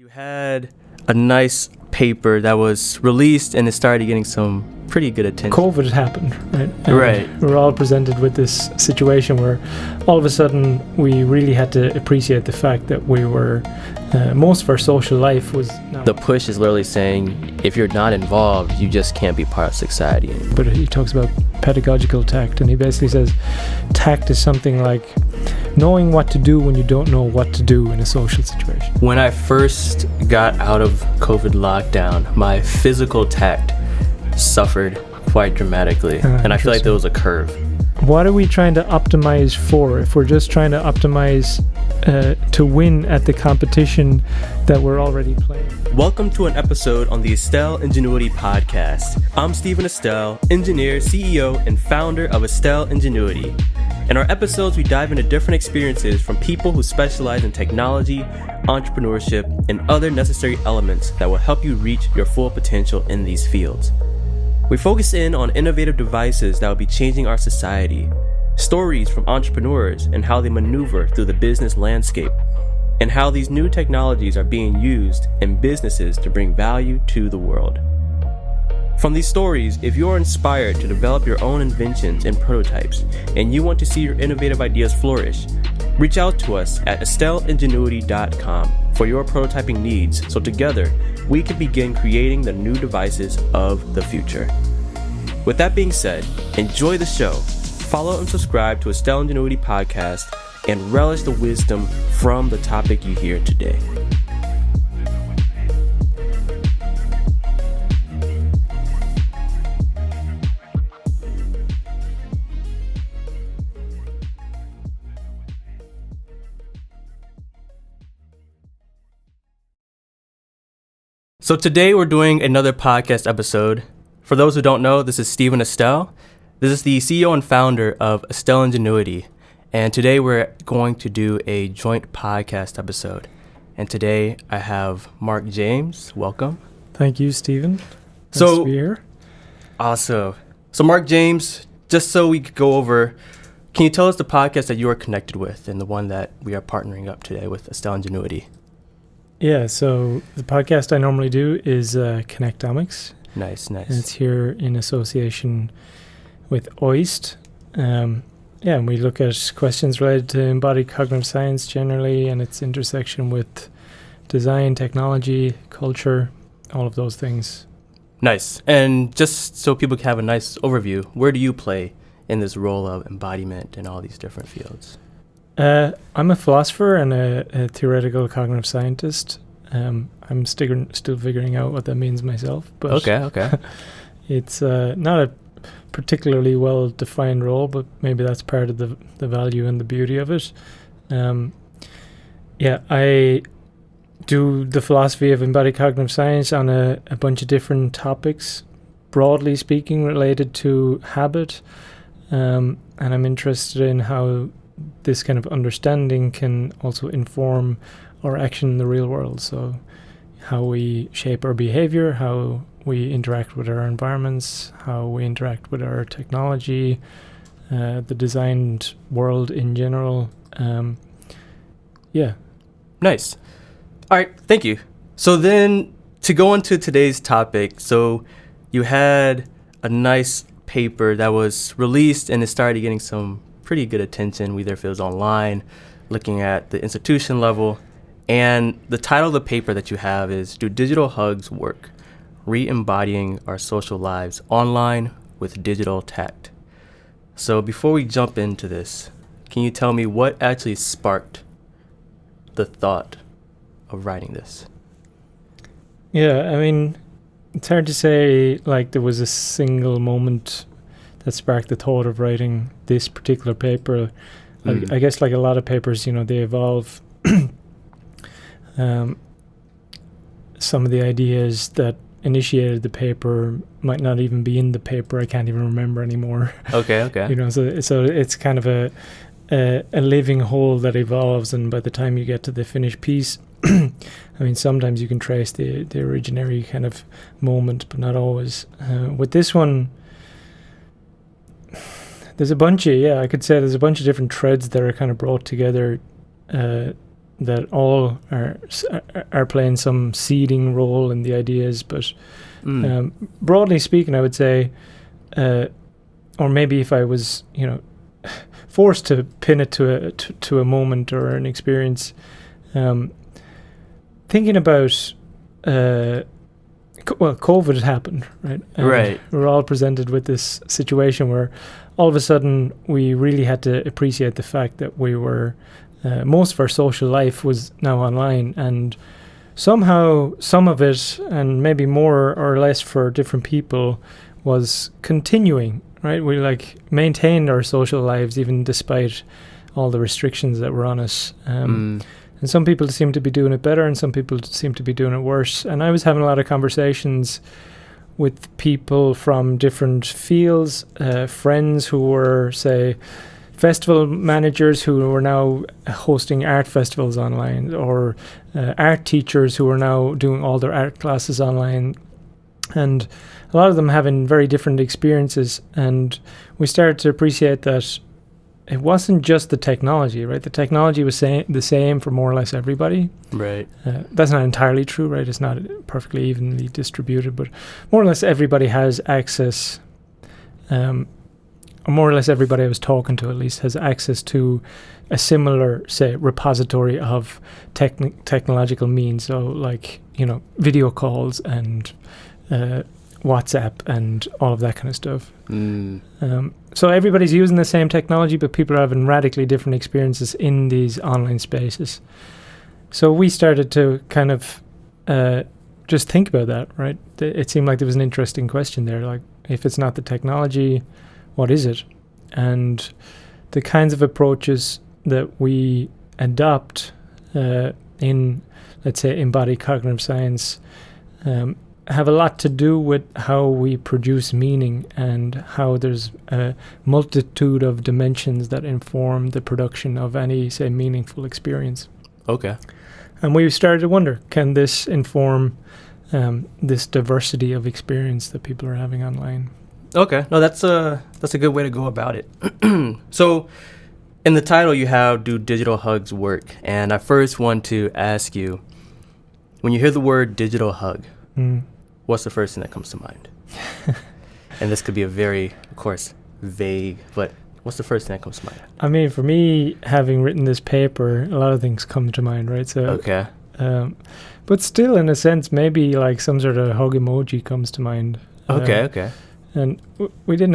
You had a nice paper that was released and it started getting some pretty good attention. COVID happened, right? Right. We were all presented with this situation where all of a sudden we really had to appreciate the fact that we were, most of our social life was now. The push is literally saying if you're not involved, you just can't be part of society anymore. But he talks about pedagogical tact, and he basically says tact is something like knowing what to do when you don't know what to do in a social situation. When I first got out of COVID lockdown, my physical tact suffered quite dramatically, and I feel like there was a curve. What are we trying to optimize for if we're just trying to optimize to win at the competition that we're already playing? Welcome to an episode on the Estelle Ingenuity Podcast. I'm Stephen Estelle, engineer, CEO, and founder of Estelle Ingenuity. In our episodes, we dive into different experiences from people who specialize in technology, entrepreneurship, and other necessary elements that will help you reach your full potential in these fields. We focus in on innovative devices that will be changing our society, stories from entrepreneurs and how they maneuver through the business landscape, and how these new technologies are being used in businesses to bring value to the world. From these stories, if you are inspired to develop your own inventions and prototypes, and you want to see your innovative ideas flourish, reach out to us at estelleingenuity.com for your prototyping needs so together we can begin creating the new devices of the future. With that being said, enjoy the show, follow and subscribe to Estelle Ingenuity Podcast, and relish the wisdom from the topic you hear today. So today we're doing another podcast episode. For those who don't know, this is Stephen Estelle. This is the CEO and founder of Estelle Ingenuity. And today we're going to do a joint podcast episode. And today I have Mark James. Welcome. Thank you, Stephen. Nice to be here. Awesome. So Mark James, just so we could go over, can you tell us the podcast that you are connected with and the one that we are partnering up today with Estelle Ingenuity? Yeah, so the podcast I normally do is Connectomics. Nice. And it's here in association with E.18. And we look at questions related to embodied cognitive science generally and its intersection with design, technology, culture, all of those things. Nice. And just so people can have a nice overview, where do you play in this role of embodiment in all these different fields? I'm a philosopher and a theoretical cognitive scientist. I'm still figuring out what that means myself. But Okay. It's not a particularly well-defined role, but maybe that's part of the value and the beauty of it. I do the philosophy of embodied cognitive science on a bunch of different topics, broadly speaking, related to habit. And I'm interested in how this kind of understanding can also inform our action in the real world. So how we shape our behavior, how we interact with our environments, how we interact with our technology, the designed world in general. Nice. All right, thank you. So then to go into today's topic, so you had a nice paper that was released and it started getting some pretty good attention, either if it was online, looking at the institution level. And the title of the paper that you have is Do Digital Hugs Work? Re-embodying Our Social Lives Online with Digital Tact. So before we jump into this, can you tell me what actually sparked the thought of writing this? Yeah, I mean, it's hard to say like there was a single moment that sparked the thought of writing this particular paper. I guess like a lot of papers, they evolve. Some of the ideas that initiated the paper might not even be in the paper. I can't even remember anymore. Okay. So it's kind of a living whole that evolves, and by the time you get to the finished piece, I mean, sometimes you can trace the originary kind of moment, but not always. With this one, there's a bunch of different threads that are kind of brought together that all are playing some seeding role in the ideas, but broadly speaking, I would say, or maybe if I was, forced to pin it to a moment or an experience, thinking about, COVID had happened, right? Right. We were all presented with this situation where all of a sudden we really had to appreciate the fact that we were, most of our social life was now online, and somehow some of it, and maybe more or less for different people, was continuing, right? We maintained our social lives even despite all the restrictions that were on us. And some people seem to be doing it better, and some people seem to be doing it worse. And I was having a lot of conversations with people from different fields, friends who were, say, festival managers who were now hosting art festivals online, or art teachers who are now doing all their art classes online. And a lot of them having very different experiences. And we started to appreciate that it wasn't just the technology, right? The technology was the same for more or less everybody. Right. That's not entirely true, right? It's not perfectly evenly distributed, but more or less everybody has access, or more or less everybody I was talking to at least has access to a similar, say, repository of technological means. So video calls and WhatsApp and all of that kind of stuff. So everybody's using the same technology, but people are having radically different experiences in these online spaces. So we started to kind of just think about that, right? It seemed like there was an interesting question there, like, if it's not the technology, what is it? And the kinds of approaches that we adopt in, let's say, embodied cognitive science have a lot to do with how we produce meaning, and how there's a multitude of dimensions that inform the production of any, say, meaningful experience. Okay. And we started to wonder, can this inform this diversity of experience that people are having online? Okay. No, that's a good way to go about it. So in the title you have, Do Digital Hugs Work? And I first want to ask you, when you hear the word digital hug, what's the first thing that comes to mind? And this could be a very, of course, vague, but what's the first thing that comes to mind? I mean, for me, having written this paper, a lot of things come to mind, right? So, okay. But still, in a sense, maybe like some sort of hug emoji comes to mind. Okay. And we did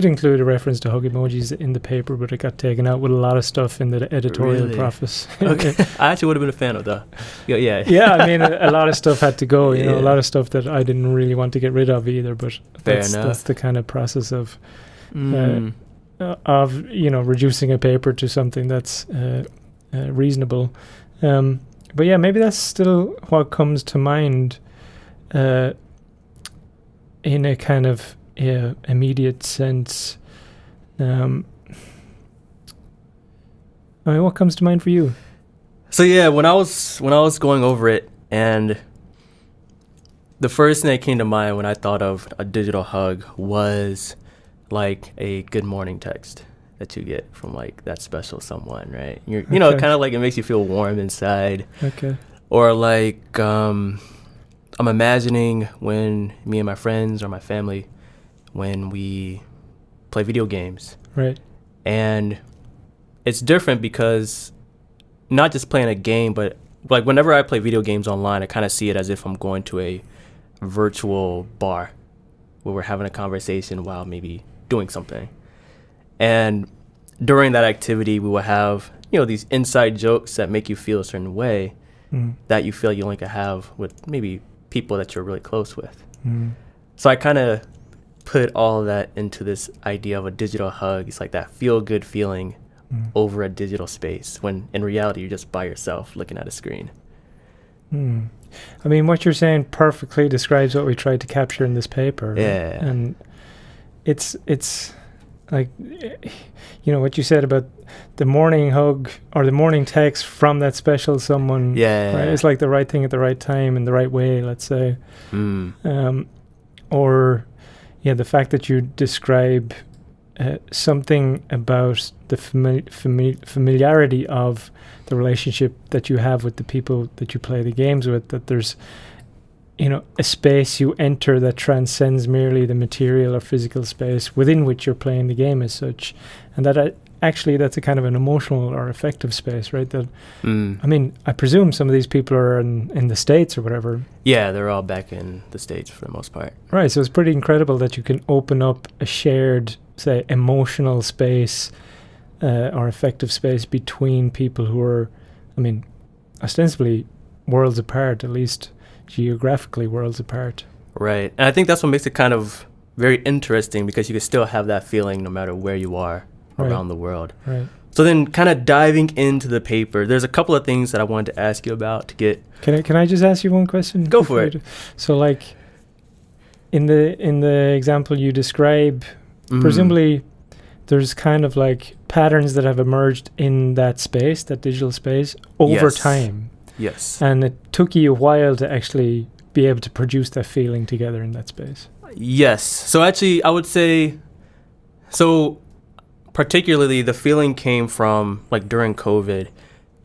include a reference to hug emojis in the paper, but it got taken out with a lot of stuff in the editorial preface. Okay. I actually would have been a fan of that. Yeah. Yeah, I mean, a lot of stuff had to go, a lot of stuff that I didn't really want to get rid of either, but that's the kind of process of reducing a paper to something that's reasonable. But yeah, maybe that's still what comes to mind in a kind of immediate sense. I mean, what comes to mind for you? So yeah, when I was going over it, and the first thing that came to mind when I thought of a digital hug was like a good morning text that you get from like that special someone, right? Kind of like it makes you feel warm inside. Okay. Or like I'm imagining when me and my friends or my family, when we play video games. Right. And it's different because not just playing a game, but like whenever I play video games online, I kind of see it as if I'm going to a virtual bar where we're having a conversation while maybe doing something. And during that activity, we will have, these inside jokes that make you feel a certain way that you feel you only can have with maybe people that you're really close with. So I kind of put all of that into this idea of a digital hug. It's like that feel-good feeling over a digital space, when in reality you're just by yourself looking at a screen. I mean, what you're saying perfectly describes what we tried to capture in this paper. Right? Yeah. And it's like, what you said about the morning hug or the morning text from that special someone. Yeah. Right? It's like the right thing at the right time in the right way, let's say. Or the fact that you describe something about the familiarity of the relationship that you have with the people that you play the games with, that there's, a space you enter that transcends merely the material or physical space within which you're playing the game as such. And that actually that's a kind of an emotional or affective space, right? That I presume some of these people are in the States or whatever. Yeah, they're all back in the States for the most part. Right, so it's pretty incredible that you can open up a shared, say, emotional space or affective space between people who are, ostensibly worlds apart, at least geographically worlds apart. Right, and I think that's what makes it kind of very interesting, because you can still have that feeling no matter where you are around the world. Right. So then, kind of diving into the paper, there's a couple of things that I wanted to ask you about to get. Can I just ask you one question? Go for it. So, like, in the example you describe, presumably there's kind of like patterns that have emerged in that space, that digital space, over time. Yes. And it took you a while to actually be able to produce that feeling together in that space. Yes. So actually, I would say, particularly the feeling came from like during COVID,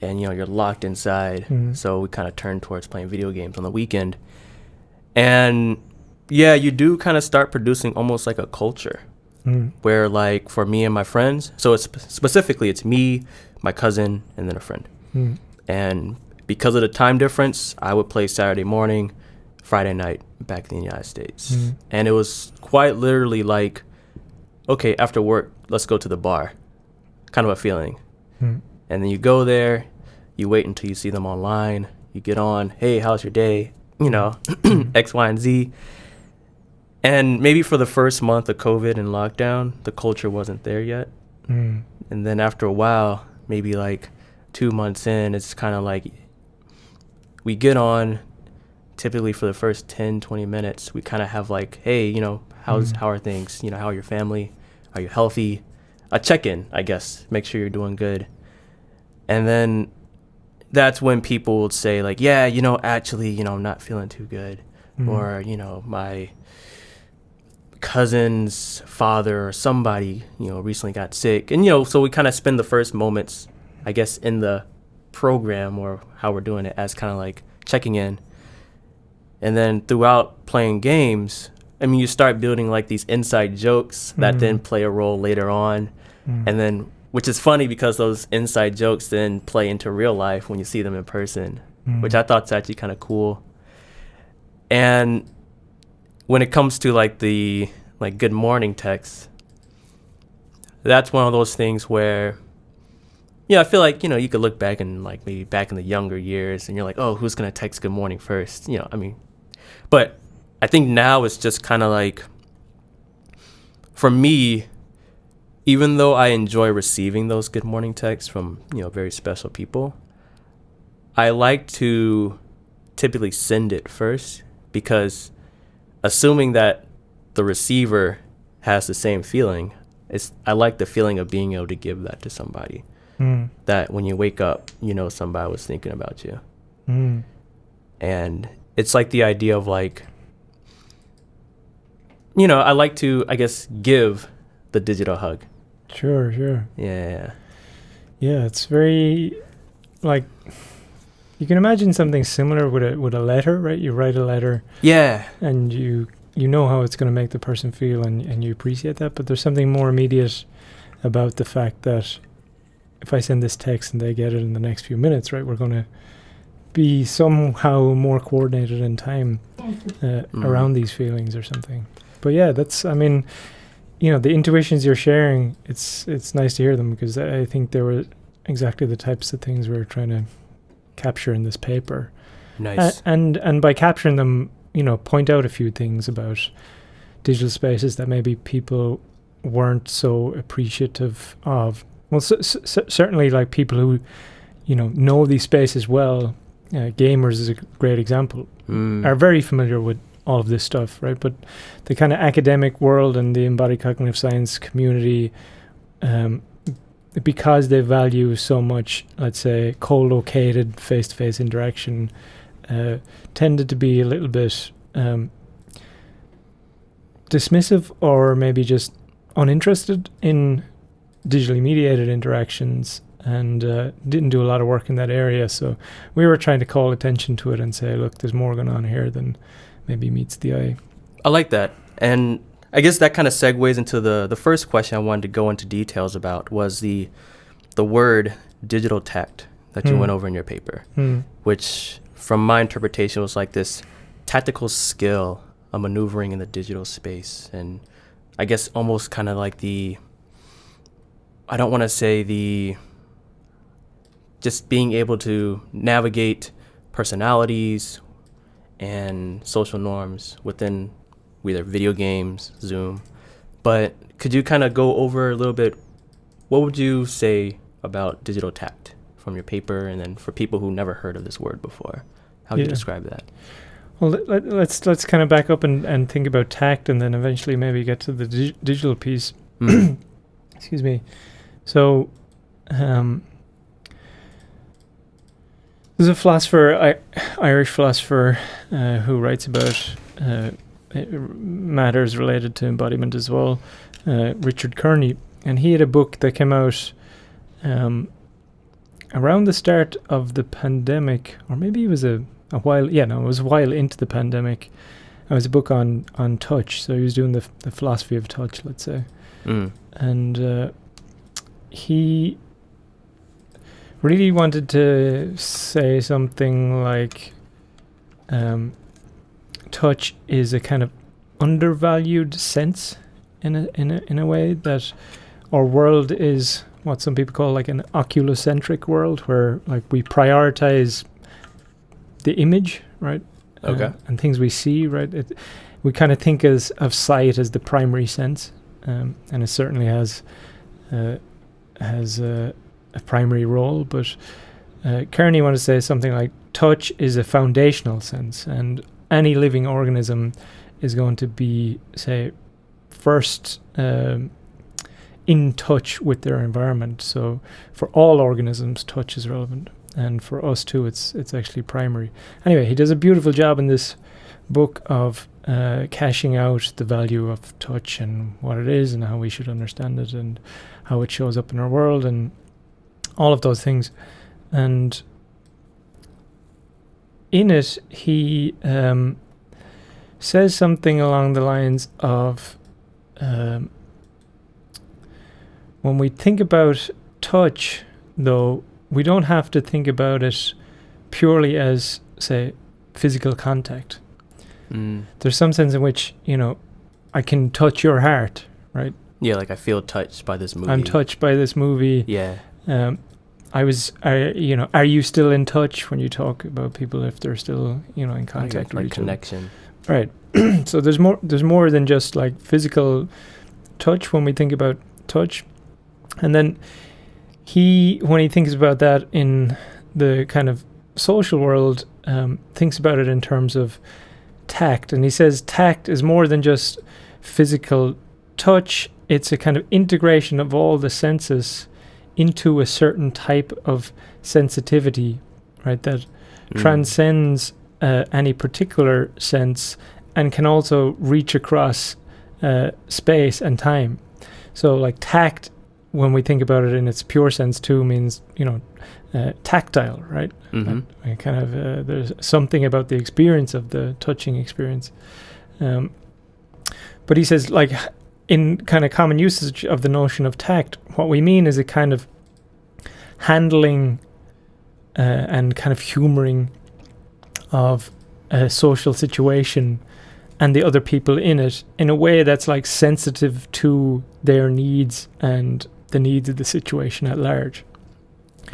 and you're locked inside. So we kind of turned towards playing video games on the weekend. And yeah, you do kind of start producing almost like a culture where, like, for me and my friends, so it's specifically it's me, my cousin, and then a friend. And because of the time difference, I would play Saturday morning, Friday night back in the United States. And it was quite literally like, okay, after work, let's go to the bar, kind of a feeling. And then you go there, you wait until you see them online, you get on, hey, how's your day? X, Y, and Z. And maybe for the first month of COVID and lockdown, the culture wasn't there yet. And then after a while, maybe like 2 months in, it's kind of like we get on, typically for the first 10, 20 minutes, we kind of have like, hey, how are things? How are your family? Are you healthy? A check-in, I guess. Make sure you're doing good. And then that's when people would say like, yeah, actually, I'm not feeling too good. Or, my cousin's father or somebody, recently got sick. And, so we kind of spend the first moments, I guess, in the program or how we're doing it as kind of like checking in. And then throughout playing games, you start building like these inside jokes that then play a role later on. And then, which is funny because those inside jokes then play into real life when you see them in person, which I thought is actually kind of cool. And when it comes to like the like good morning text, that's one of those things where, I feel like, you could look back and like maybe back in the younger years and you're like, oh, who's going to text good morning first? But I think now it's just kind of like, for me, even though I enjoy receiving those good morning texts from, very special people, I like to typically send it first, because assuming that the receiver has the same feeling, I like the feeling of being able to give that to somebody. That when you wake up, somebody was thinking about you. And it's like the idea of like, I like to, I guess, give the digital hug. Sure. Yeah, it's very, like, you can imagine something similar with a letter, right? You write a letter. Yeah. And you know how it's going to make the person feel, and you appreciate that. But there's something more immediate about the fact that if I send this text and they get it in the next few minutes, right, we're going to be somehow more coordinated in time around these feelings or something. But yeah, that's, the intuitions you're sharing, it's nice to hear them, because I think they were exactly the types of things we were trying to capture in this paper. Nice. And by capturing them, point out a few things about digital spaces that maybe people weren't so appreciative of. Well, certainly, like, people who, know these spaces well, gamers is a great example, are very familiar with all of this stuff, right? But the kind of academic world and the embodied cognitive science community, because they value so much, let's say, co-located face-to-face interaction, tended to be a little bit dismissive, or maybe just uninterested in digitally mediated interactions and didn't do a lot of work in that area. So we were trying to call attention to it and say, look, there's more going on here than maybe meets the eye. I like that. And I guess that kind of segues into the first question I wanted to go into details about was the word digital tact that you went over in your paper, which from my interpretation was like this tactical skill of maneuvering in the digital space. And I guess almost kind of like I don't want to say just being able to navigate personalities and social norms within either video games, Zoom. But could you kind of go over a little bit, what would you say about digital tact from your paper, and then for people who never heard of this word before, how would you describe that? Well, let's kind of back up and think about tact, and then eventually maybe get to the digital piece. Excuse me. So, there's a philosopher, Irish philosopher, who writes about matters related to embodiment as well, Richard Kearney, and he had a book that came out around the start of the pandemic, or maybe it was a while. Yeah, no, it was a while into the pandemic. It was a book on touch. So he was doing the philosophy of touch, let's say, and he really wanted to say something like touch is a kind of undervalued sense in a way, that our world is what some people call like an oculocentric world, where like we prioritize the image, right? Okay. And things we see, right? We kind of think of sight as the primary sense, and it certainly has a primary role. But Kearney wanted to say something like touch is a foundational sense, and any living organism is going to be, say, first in touch with their environment. So for all organisms, touch is relevant, and for us too, it's actually primary. Anyway, he does a beautiful job in this book of cashing out the value of touch and what it is and how we should understand it and how it shows up in our world and all of those things. And in it, he says something along the lines of when we think about touch, though, we don't have to think about it purely as, say, physical contact. There's some sense in which, I can touch your heart, right? Yeah, like I feel touched by this movie. I'm touched by this movie. Yeah. Are you still in touch when you talk about people, if they're still, in contact with each connection. Other? Right. So there's more than just like physical touch when we think about touch. And then when he thinks about that in the kind of social world, thinks about it in terms of tact. And he says tact is more than just physical touch. It's a kind of integration of all the senses into a certain type of sensitivity, right, that transcends any particular sense and can also reach across space and time. So like tact, when we think about it in its pure sense too, means, tactile, right? And kind of there's something about the experience of the touching experience. But he says, like, in kind of common usage of the notion of tact, what we mean is a kind of handling and kind of humoring of a social situation and the other people in it in a way that's like sensitive to their needs and the needs of the situation at large.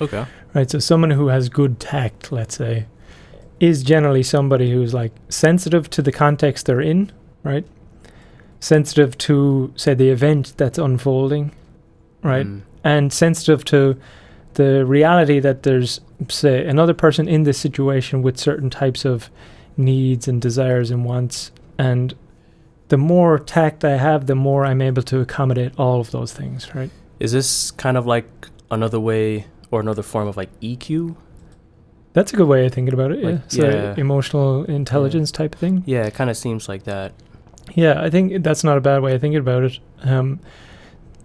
Okay. Right, so someone who has good tact, let's say, is generally somebody who's like sensitive to the context they're in, right? Sensitive to, say, the event that's unfolding, right? And sensitive to the reality that there's, say, another person in this situation with certain types of needs and desires and wants. And the more tact I have, the more I'm able to accommodate all of those things, right? Is this kind of like another way or another form of like EQ? That's a good way of thinking about it, like, yeah. So emotional intelligence type of thing. Yeah, it kind of seems like that. Yeah, I think that's not a bad way of thinking about it.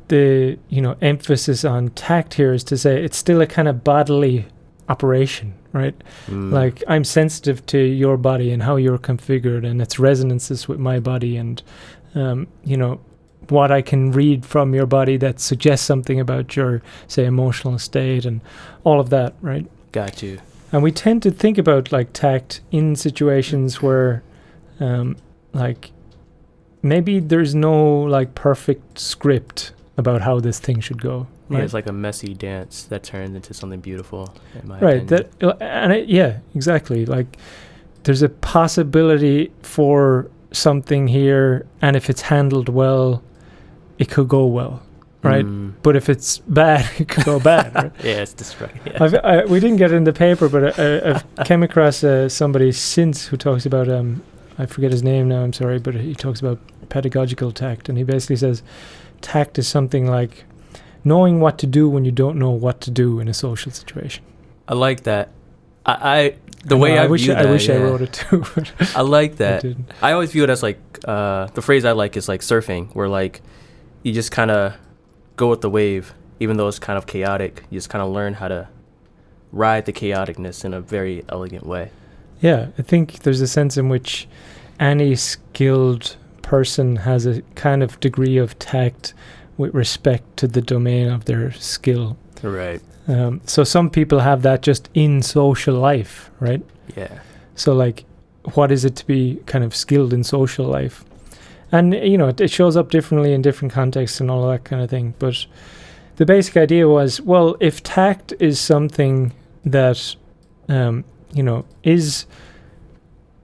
The emphasis on tact here is to say it's still a kind of bodily operation, right? Like I'm sensitive to your body and how you're configured and its resonances with my body, and what I can read from your body that suggests something about your, say, emotional state and all of that, right? Got you. And we tend to think about like tact in situations where like maybe there's no like perfect script about how this thing should go. Yeah, right? it's like a messy dance that turns into something beautiful, in my Right. opinion. Yeah, exactly. Like there's a possibility for something here, and if it's handled well, it could go well, right? But if it's bad, it could go bad. Right? Yeah, it's destructive. Yeah. We didn't get it in the paper, but I've came across somebody since who talks about I forget his name now. I'm sorry, but he talks about pedagogical tact, and he basically says tact is something like knowing what to do when you don't know what to do in a social situation. I like that. I wish I wrote it too. I like that. I didn't. I always view it as like the phrase I like is like surfing, where like you just kind of go with the wave, even though it's kind of chaotic. You just kind of learn how to ride the chaoticness in a very elegant way. Yeah, I think there's a sense in which any skilled person has a kind of degree of tact with respect to the domain of their skill. Right. So some people have that just in social life, right? Yeah. So like, what is it to be kind of skilled in social life? And, it shows up differently in different contexts and all that kind of thing. But the basic idea was, well, if tact is something that, is,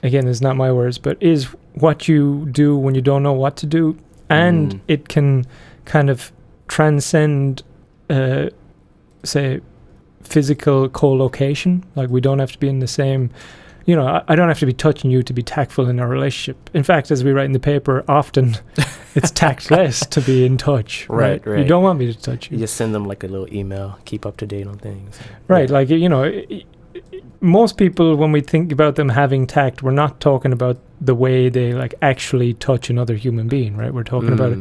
again, it's not my words, but is what you do when you don't know what to do, and it can kind of transcend, say, physical co-location. Like we don't have to be in the same, I don't have to be touching you to be tactful in our relationship. In fact, as we write in the paper, often it's tactless to be in touch. Right. You don't want me to touch you. You just send them like a little email, keep up to date on things. Right. Yeah. Like, most people, when we think about them having tact, we're not talking about the way they like actually touch another human being, right? We're talking about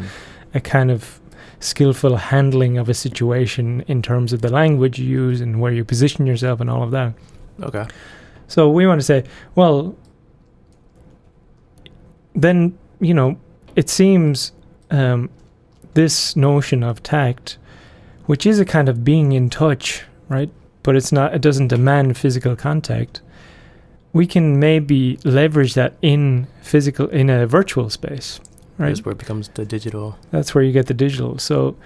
a kind of skillful handling of a situation in terms of the language you use and where you position yourself and all of that. Okay. So we want to say, well, then, it seems this notion of tact, which is a kind of being in touch, right? But it doesn't demand physical contact. We can maybe leverage that in a virtual space, right? That's where it becomes the digital. That's where you get the digital. So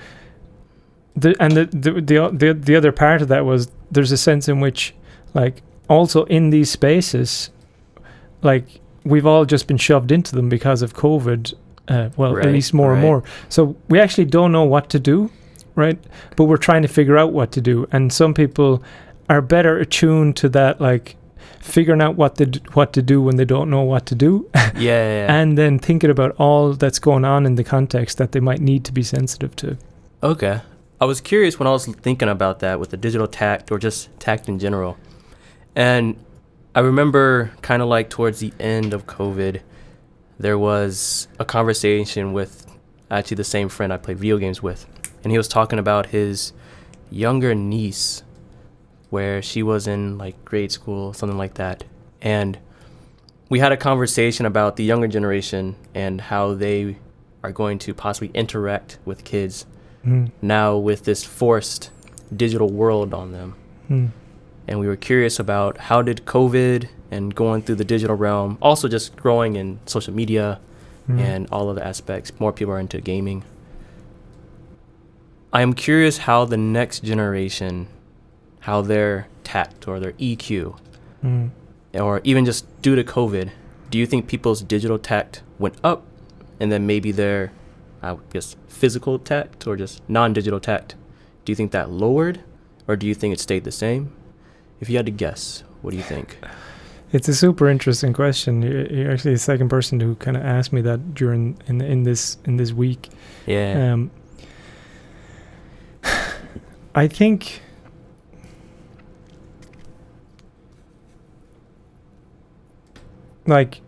the other part of that was there's a sense in which, like, also in these spaces, like we've all just been shoved into them because of COVID, at least more and more. So we actually don't know what to do, right? But we're trying to figure out what to do. And some people are better attuned to that, like figuring out what to do when they don't know what to do. Yeah. And then thinking about all that's going on in the context that they might need to be sensitive to. Okay. I was curious when I was thinking about that with the digital tact or just tact in general. And I remember kind of like towards the end of COVID, there was a conversation with actually the same friend I played video games with. And he was talking about his younger niece, where she was in like grade school, something like that. And we had a conversation about the younger generation and how they are going to possibly interact with kids now with this forced digital world on them. And we were curious about how did COVID and going through the digital realm, also just growing in social media and all of the aspects, more people are into gaming. I am curious how the next generation, how their tact or their EQ, or even just due to COVID, do you think people's digital tact went up and then maybe their, I guess, physical tact or just non-digital tact, do you think that lowered or do you think it stayed the same? If you had to guess, what do you think? It's a super interesting question. You're actually the second person who kind of asked me that during in this week. Yeah. I think like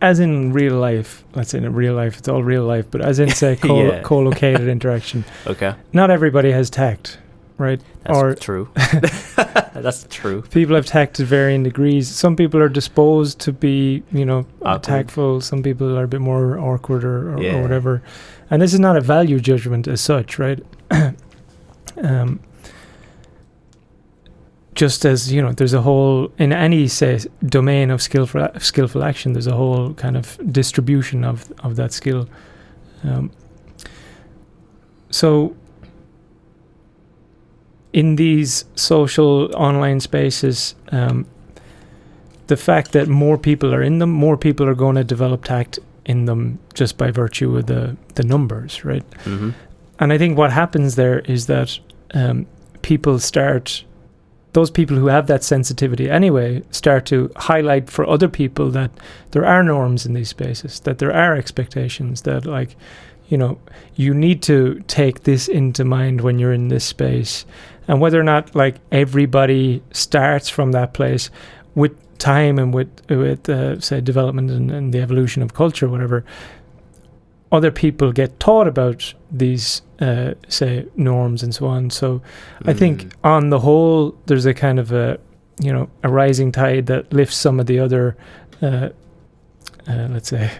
as in real life, let's say in real life, it's all real life, but as in, say, co-located interaction. Okay. Not everybody has tact, right? That's true. That's true. People have tact to varying degrees. Some people are disposed to be, tactful. Some people are a bit more awkward or whatever. And this is not a value judgment as such, right? Just as, there's a whole, in any, say, domain of skillful action, there's a whole kind of distribution of that skill. So in these social online spaces, the fact that more people are in them, more people are going to develop tact in them just by virtue of the numbers, right? Mm-hmm. And I think what happens there is that those people who have that sensitivity anyway start to highlight for other people that there are norms in these spaces, that there are expectations, that you need to take this into mind when you're in this space. And whether or not everybody starts from that place with time and with say development and the evolution of culture, whatever, other people get taught about these say norms and so on. So I think on the whole there's a kind of a rising tide that lifts some of the other let's say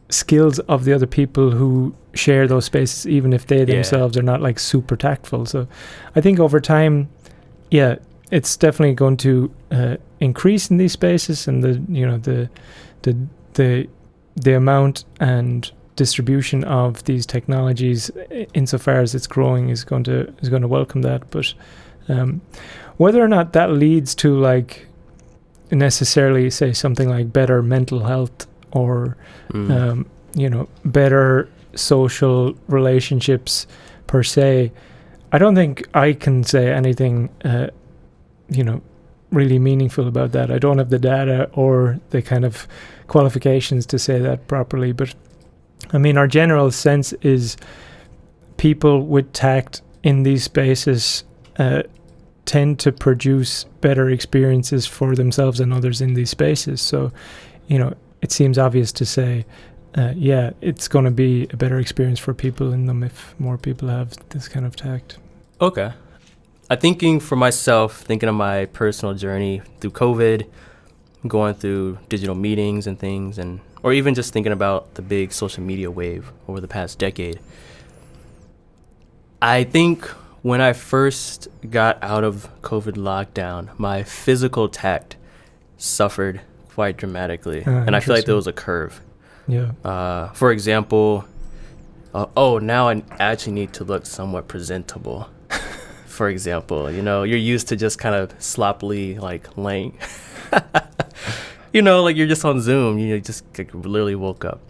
skills of the other people who share those spaces, even if they themselves are not super tactful. So I think over time, it's definitely going to increase in these spaces, and the amount and distribution of these technologies, insofar as it's growing, is going to welcome that. But whether or not that leads to necessarily say something like better mental health or better social relationships per se, I don't think I can say anything really meaningful about that. I don't have the data or the kind of qualifications to say that properly, but I mean, our general sense is people with tact in these spaces tend to produce better experiences for themselves and others in these spaces. So it seems obvious to say it's going to be a better experience for people in them if more people have this kind of tact. Okay. I'm thinking for myself, thinking of my personal journey through COVID, going through digital meetings and things, or even just thinking about the big social media wave over the past decade. I think when I first got out of COVID lockdown, my physical tact suffered quite dramatically. And I feel like there was a curve. Yeah. For example, now I actually need to look somewhat presentable. For example, you're used to just kind of sloppily laying. You're just on Zoom. You just literally woke up.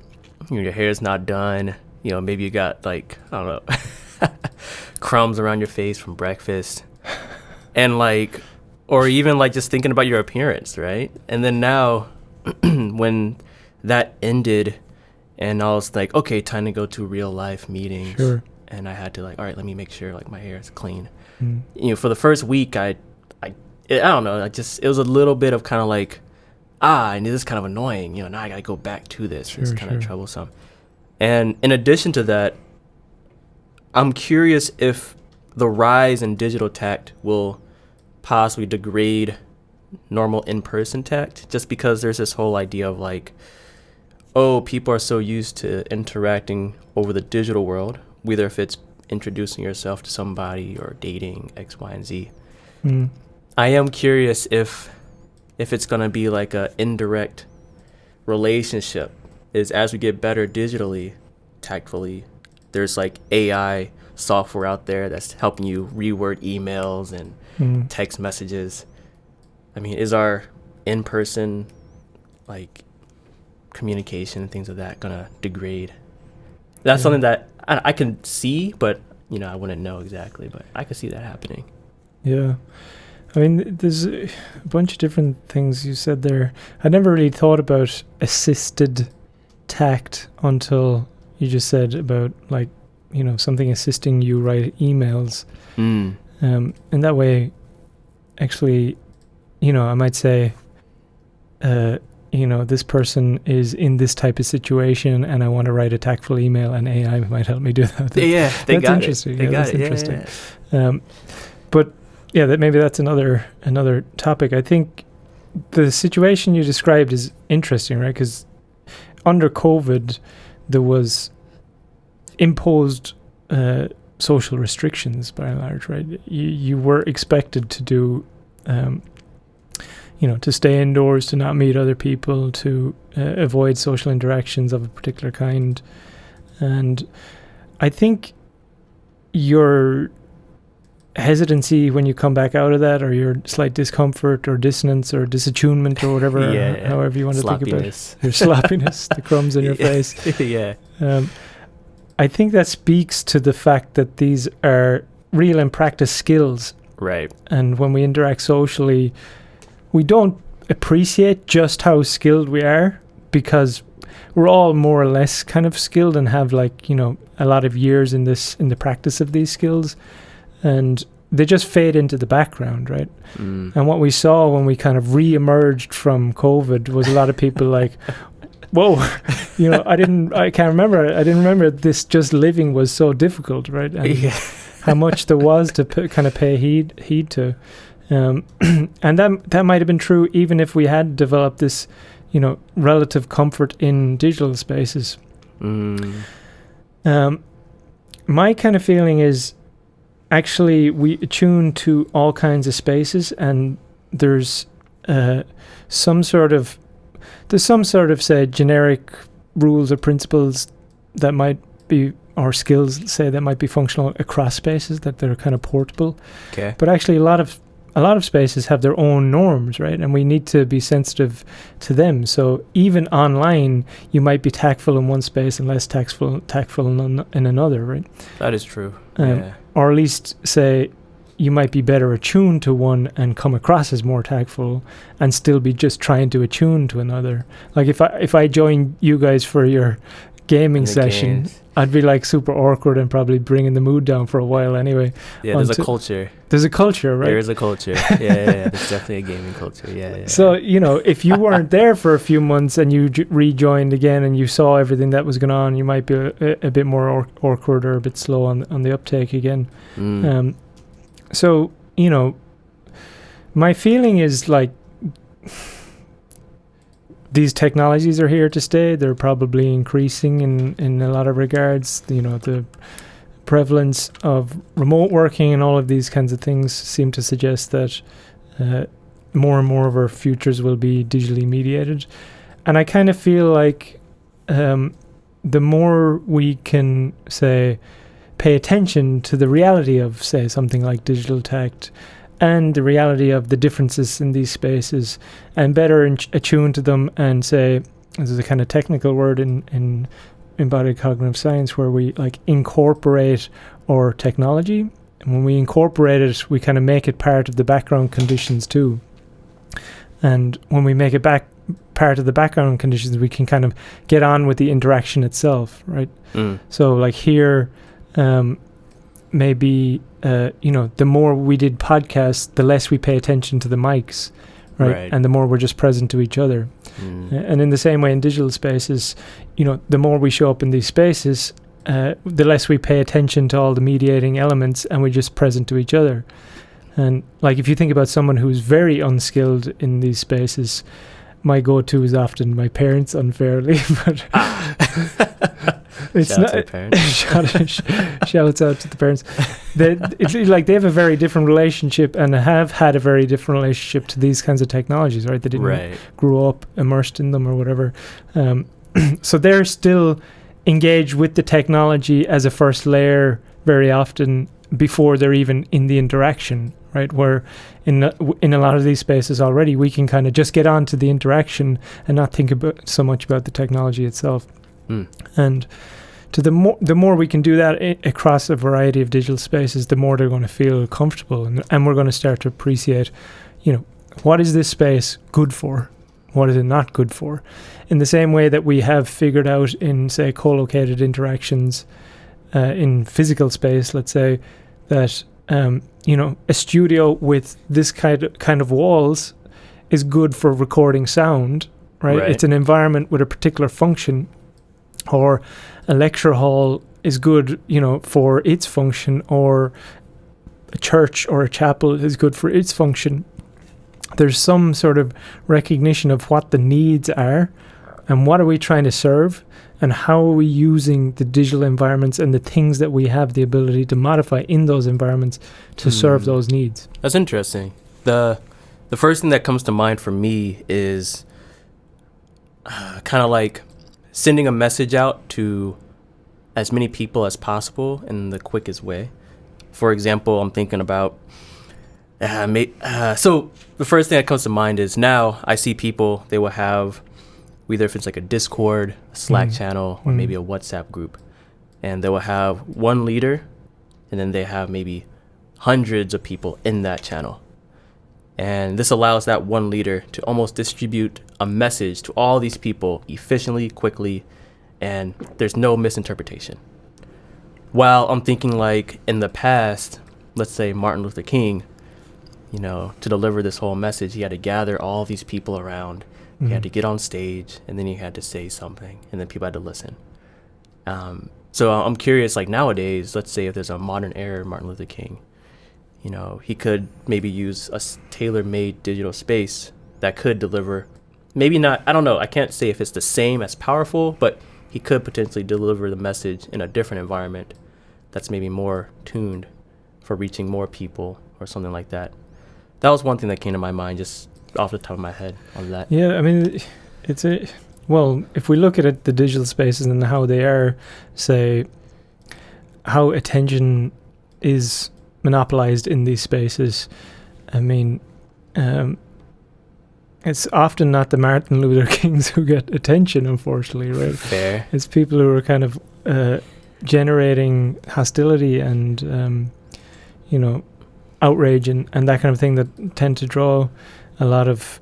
Your hair's not done. Maybe you got I don't know, crumbs around your face from breakfast, and or even just thinking about your appearance, right? And then now, when that ended, and I was like, okay, time to go to real life meetings. Sure. And I had to all right, let me make sure my hair is clean. For the first week, I don't know, it was a little bit of kind of and this is kind of annoying. Now I got to go back to this. Sure, it's kind of troublesome. And in addition to that, I'm curious if the rise in digital tact will possibly degrade normal in-person tact, just because there's this whole idea of people are so used to interacting over the digital world, whether if it's introducing yourself to somebody or dating X, Y, and Z. I am curious if it's going to be a indirect relationship, is as we get better digitally, tactfully, there's AI software out there that's helping you reword emails and text messages. I mean, is our in-person communication and things of that gonna degrade? That's something that I can see, but I wouldn't know exactly, but I could see that happening. Yeah. I mean, there's a bunch of different things you said there. I never really thought about assisted tact until you just said about something assisting you write emails. In that way, actually, I might say, this person is in this type of situation and I want to write a tactful email, and AI might help me do that. That's interesting. That's interesting. But yeah, maybe that's another topic. I think the situation you described is interesting, right? Because under COVID, there was imposed social restrictions by and large, right? You were expected to do to stay indoors, to not meet other people, to avoid social interactions of a particular kind. And I think your hesitancy when you come back out of that, or your slight discomfort or dissonance or disattunement or whatever, however you want to think about it, your sloppiness, the crumbs in your face. I think that speaks to the fact that these are real and practice skills. Right. And when we interact socially, we don't appreciate just how skilled we are, because we're all more or less kind of skilled and have a lot of years in the practice of these skills, and they just fade into the background, right? And what we saw when we kind of re-emerged from COVID was a lot of people like, whoa, I didn't remember this just living was so difficult, right? And how much there was to kind of pay heed to. And that might have been true even if we had developed this, relative comfort in digital spaces. My kind of feeling is actually we attune to all kinds of spaces, and there's some sort of say generic rules or principles that might be, or skills say that might be functional across spaces, that they're kind of portable. Okay. But actually a lot of spaces have their own norms, right? And we need to be sensitive to them. So even online, you might be tactful in one space and less tactful in another, right? That is true. Or at least say you might be better attuned to one and come across as more tactful, and still be just trying to attune to another. Like if I join you guys for your gaming session, I'd be like super awkward and probably bringing the mood down for a while anyway. Yeah, there's a culture. There's a culture, right? There is a culture. Yeah. There's definitely a gaming culture. Yeah. So, if you weren't there for a few months and you rejoined again and you saw everything that was going on, you might be a bit more awkward or a bit slow on the uptake again. So, my feeling is like these technologies are here to stay. They're probably increasing in a lot of regards. The prevalence of remote working and all of these kinds of things seem to suggest that more and more of our futures will be digitally mediated. And I kind of feel like the more we can, say, pay attention to the reality of, say, something like digital tact, and the reality of the differences in these spaces, and better attune to them, and say, this is a kind of technical word in embodied cognitive science, where we like incorporate our technology. And when we incorporate it, we kind of make it part of the background conditions too. And when we make it part of the background conditions, we can kind of get on with the interaction itself, right? So like here, maybe the more we did podcasts, the less we pay attention to the mics, right? And the more we're just present to each other. And in the same way in digital spaces, the more we show up in these spaces, the less we pay attention to all the mediating elements, and we're just present to each other. And like if you think about someone who's very unskilled in these spaces, my go-to is often my parents, unfairly, but it's Shouts out parents. Shouts out to the parents. They have a very different relationship, and have had a very different relationship to these kinds of technologies, right? They didn't grow up immersed in them or whatever. So they're still engaged with the technology as a first layer very often before they're even in the interaction, right? Where in a lot of these spaces already, we can kind of just get on to the interaction and not think about so much about the technology itself. And the more we can do that across a variety of digital spaces, the more they're going to feel comfortable, and we're going to start to appreciate, what is this space good for? What is it not good for? In the same way that we have figured out in, say, co-located interactions in physical space, let's say, that a studio with this kind of walls is good for recording sound, right? It's an environment with a particular function, or a lecture hall is good, for its function, or a church or a chapel is good for its function. There's some sort of recognition of what the needs are and what are we trying to serve, and how are we using the digital environments and the things that we have the ability to modify in those environments to serve those needs. That's interesting. The first thing that comes to mind for me is kind of like sending a message out to as many people as possible in the quickest way. For example, I'm thinking about so the first thing that comes to mind is now I see people, they will have either if it's like a Discord, a Slack channel, or maybe a WhatsApp group, and they will have one leader, and then they have maybe hundreds of people in that channel. And this allows that one leader to almost distribute a message to all these people efficiently, quickly, and there's no misinterpretation. While I'm thinking like in the past, let's say Martin Luther King, to deliver this whole message, he had to gather all these people around. He had to get on stage, and then he had to say something, and then people had to listen. So I'm curious, like nowadays, let's say if there's a modern era Martin Luther King, he could maybe use a tailor-made digital space that could deliver, maybe not, I don't know, I can't say if it's the same as powerful, but he could potentially deliver the message in a different environment that's maybe more tuned for reaching more people or something like that. That was one thing that came to my mind just off the top of my head on that. Yeah, I mean, if we look at it, the digital spaces and how they are, say, how attention is monopolized in these spaces, I mean, it's often not the Martin Luther Kings who get attention, unfortunately, right? Fair. It's people who are kind of generating hostility and, outrage and that kind of thing that tend to draw a lot of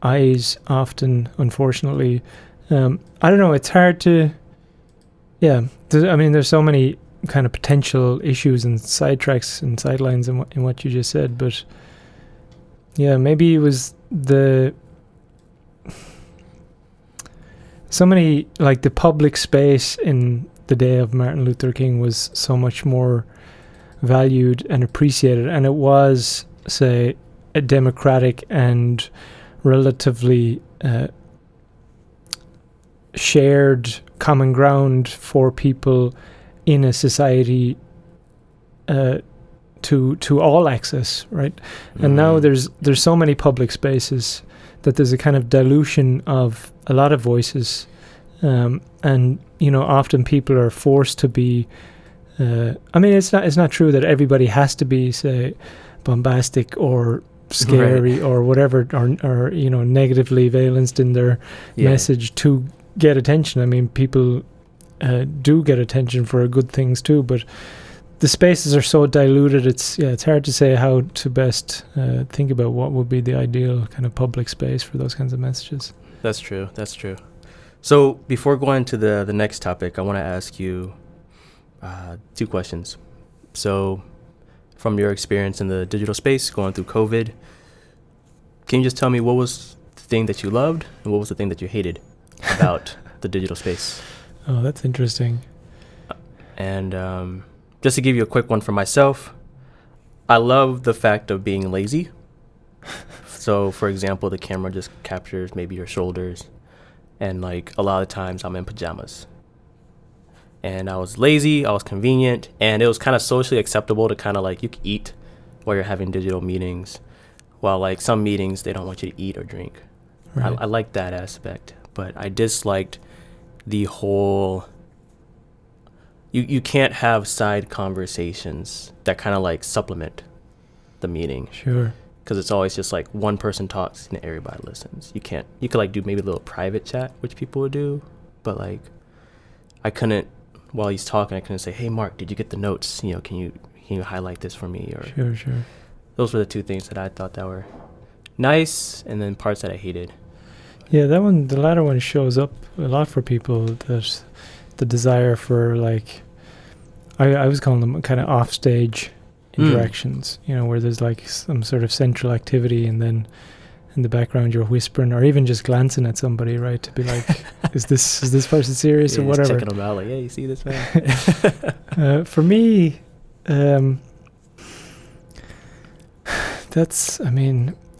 eyes often, unfortunately. I don't know, it's hard to, there's so many kind of potential issues and sidetracks and sidelines in what you just said, but maybe it was the public space in the day of Martin Luther King was so much more valued and appreciated, and it was, say, a democratic and relatively shared common ground for people in a society to all access, right? And now there's so many public spaces that there's a kind of dilution of a lot of voices, and often people are forced to be. It's not true that everybody has to be, say, bombastic or scary or whatever, or negatively valenced in their message to get attention. I mean, people do get attention for good things too, but the spaces are so diluted. It's hard to say how to best think about what would be the ideal kind of public space for those kinds of messages. That's true. So before going to the next topic, I want to ask you two questions. So from your experience in the digital space going through COVID, can you just tell me what was the thing that you loved and what was the thing that you hated about the digital space? Oh, that's interesting. And just to give you a quick one for myself, I love the fact of being lazy. So, for example, the camera just captures maybe your shoulders, and like a lot of times I'm in pajamas. And I was lazy, I was convenient, and it was kind of socially acceptable to kind of like, you can eat while you're having digital meetings, while like some meetings, they don't want you to eat or drink. Right. I like that aspect, but I disliked the whole, you can't have side conversations that kind of like supplement the meeting. Sure. Because it's always just like one person talks and everybody listens. You could like do maybe a little private chat, which people would do, but like I couldn't, while he's talking, I couldn't say, hey Mark, did you get the notes? Can you highlight this for me? Or Sure. Those were the two things that I thought that were nice, and then parts that I hated. Yeah, the latter one shows up a lot for people. That the desire for like, I was calling them kind of offstage interactions, where there's like some sort of central activity, and then in the background you're whispering or even just glancing at somebody, right, to be like, is this person serious or whatever. Checking them out like, hey, you see this man? For me,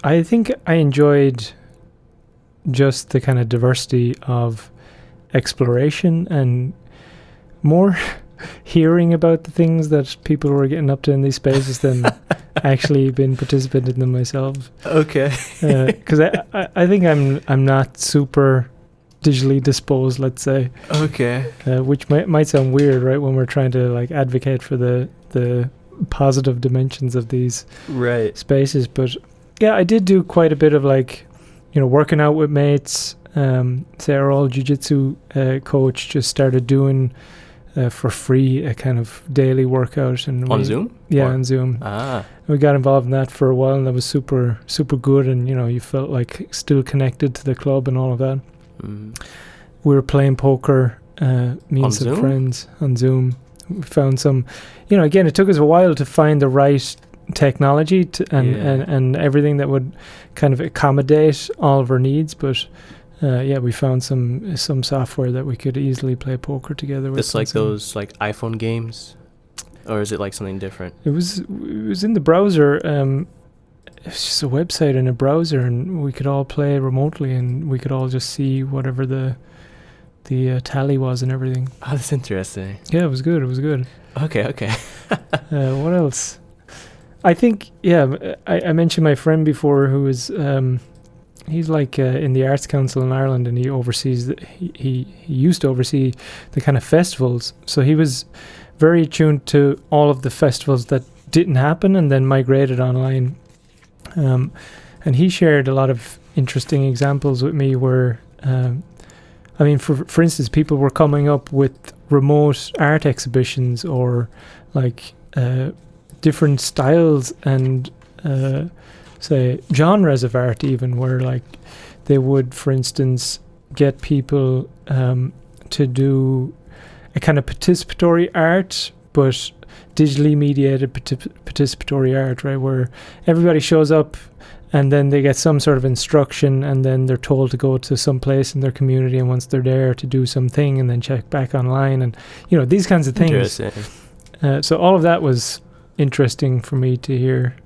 I think I enjoyed just the kind of diversity of exploration and more hearing about the things that people were getting up to in these spaces than actually being participant in them myself. Okay. Because I think I'm not super digitally disposed, let's say. Okay. Which might sound weird, right, when we're trying to like advocate for the positive dimensions of these spaces. But yeah, I did do quite a bit of like, working out with mates. Say our old jiu-jitsu coach just started doing for free a kind of daily workout and on Zoom? Yeah, on Zoom. We got involved in that for a while, and that was super good, and you felt like still connected to the club and all of that. We were playing poker, me and some friends on Zoom. We found some, again, it took us a while to find the right technology and everything that would kind of accommodate all of our needs, but we found some software that we could easily play poker together with. It's like those like iPhone games, or is it like something different? It was in the browser. It's just a website in a browser, and we could all play remotely, and we could all just see whatever the tally was and everything. Oh, that's interesting. Yeah, it was good. Okay. What else? I think, I mentioned my friend before who is, he's like in the Arts Council in Ireland, and he oversees, he used to oversee the kind of festivals. So he was very attuned to all of the festivals that didn't happen and then migrated online. And he shared a lot of interesting examples with me where, for instance, people were coming up with remote art exhibitions or like different styles and say genres of art, even where like they would, for instance, get people to do a kind of participatory art, but digitally mediated participatory art, right, where everybody shows up and then they get some sort of instruction, and then they're told to go to some place in their community, and once they're there to do something and then check back online, and these kinds of things. So all of that was interesting for me to hear.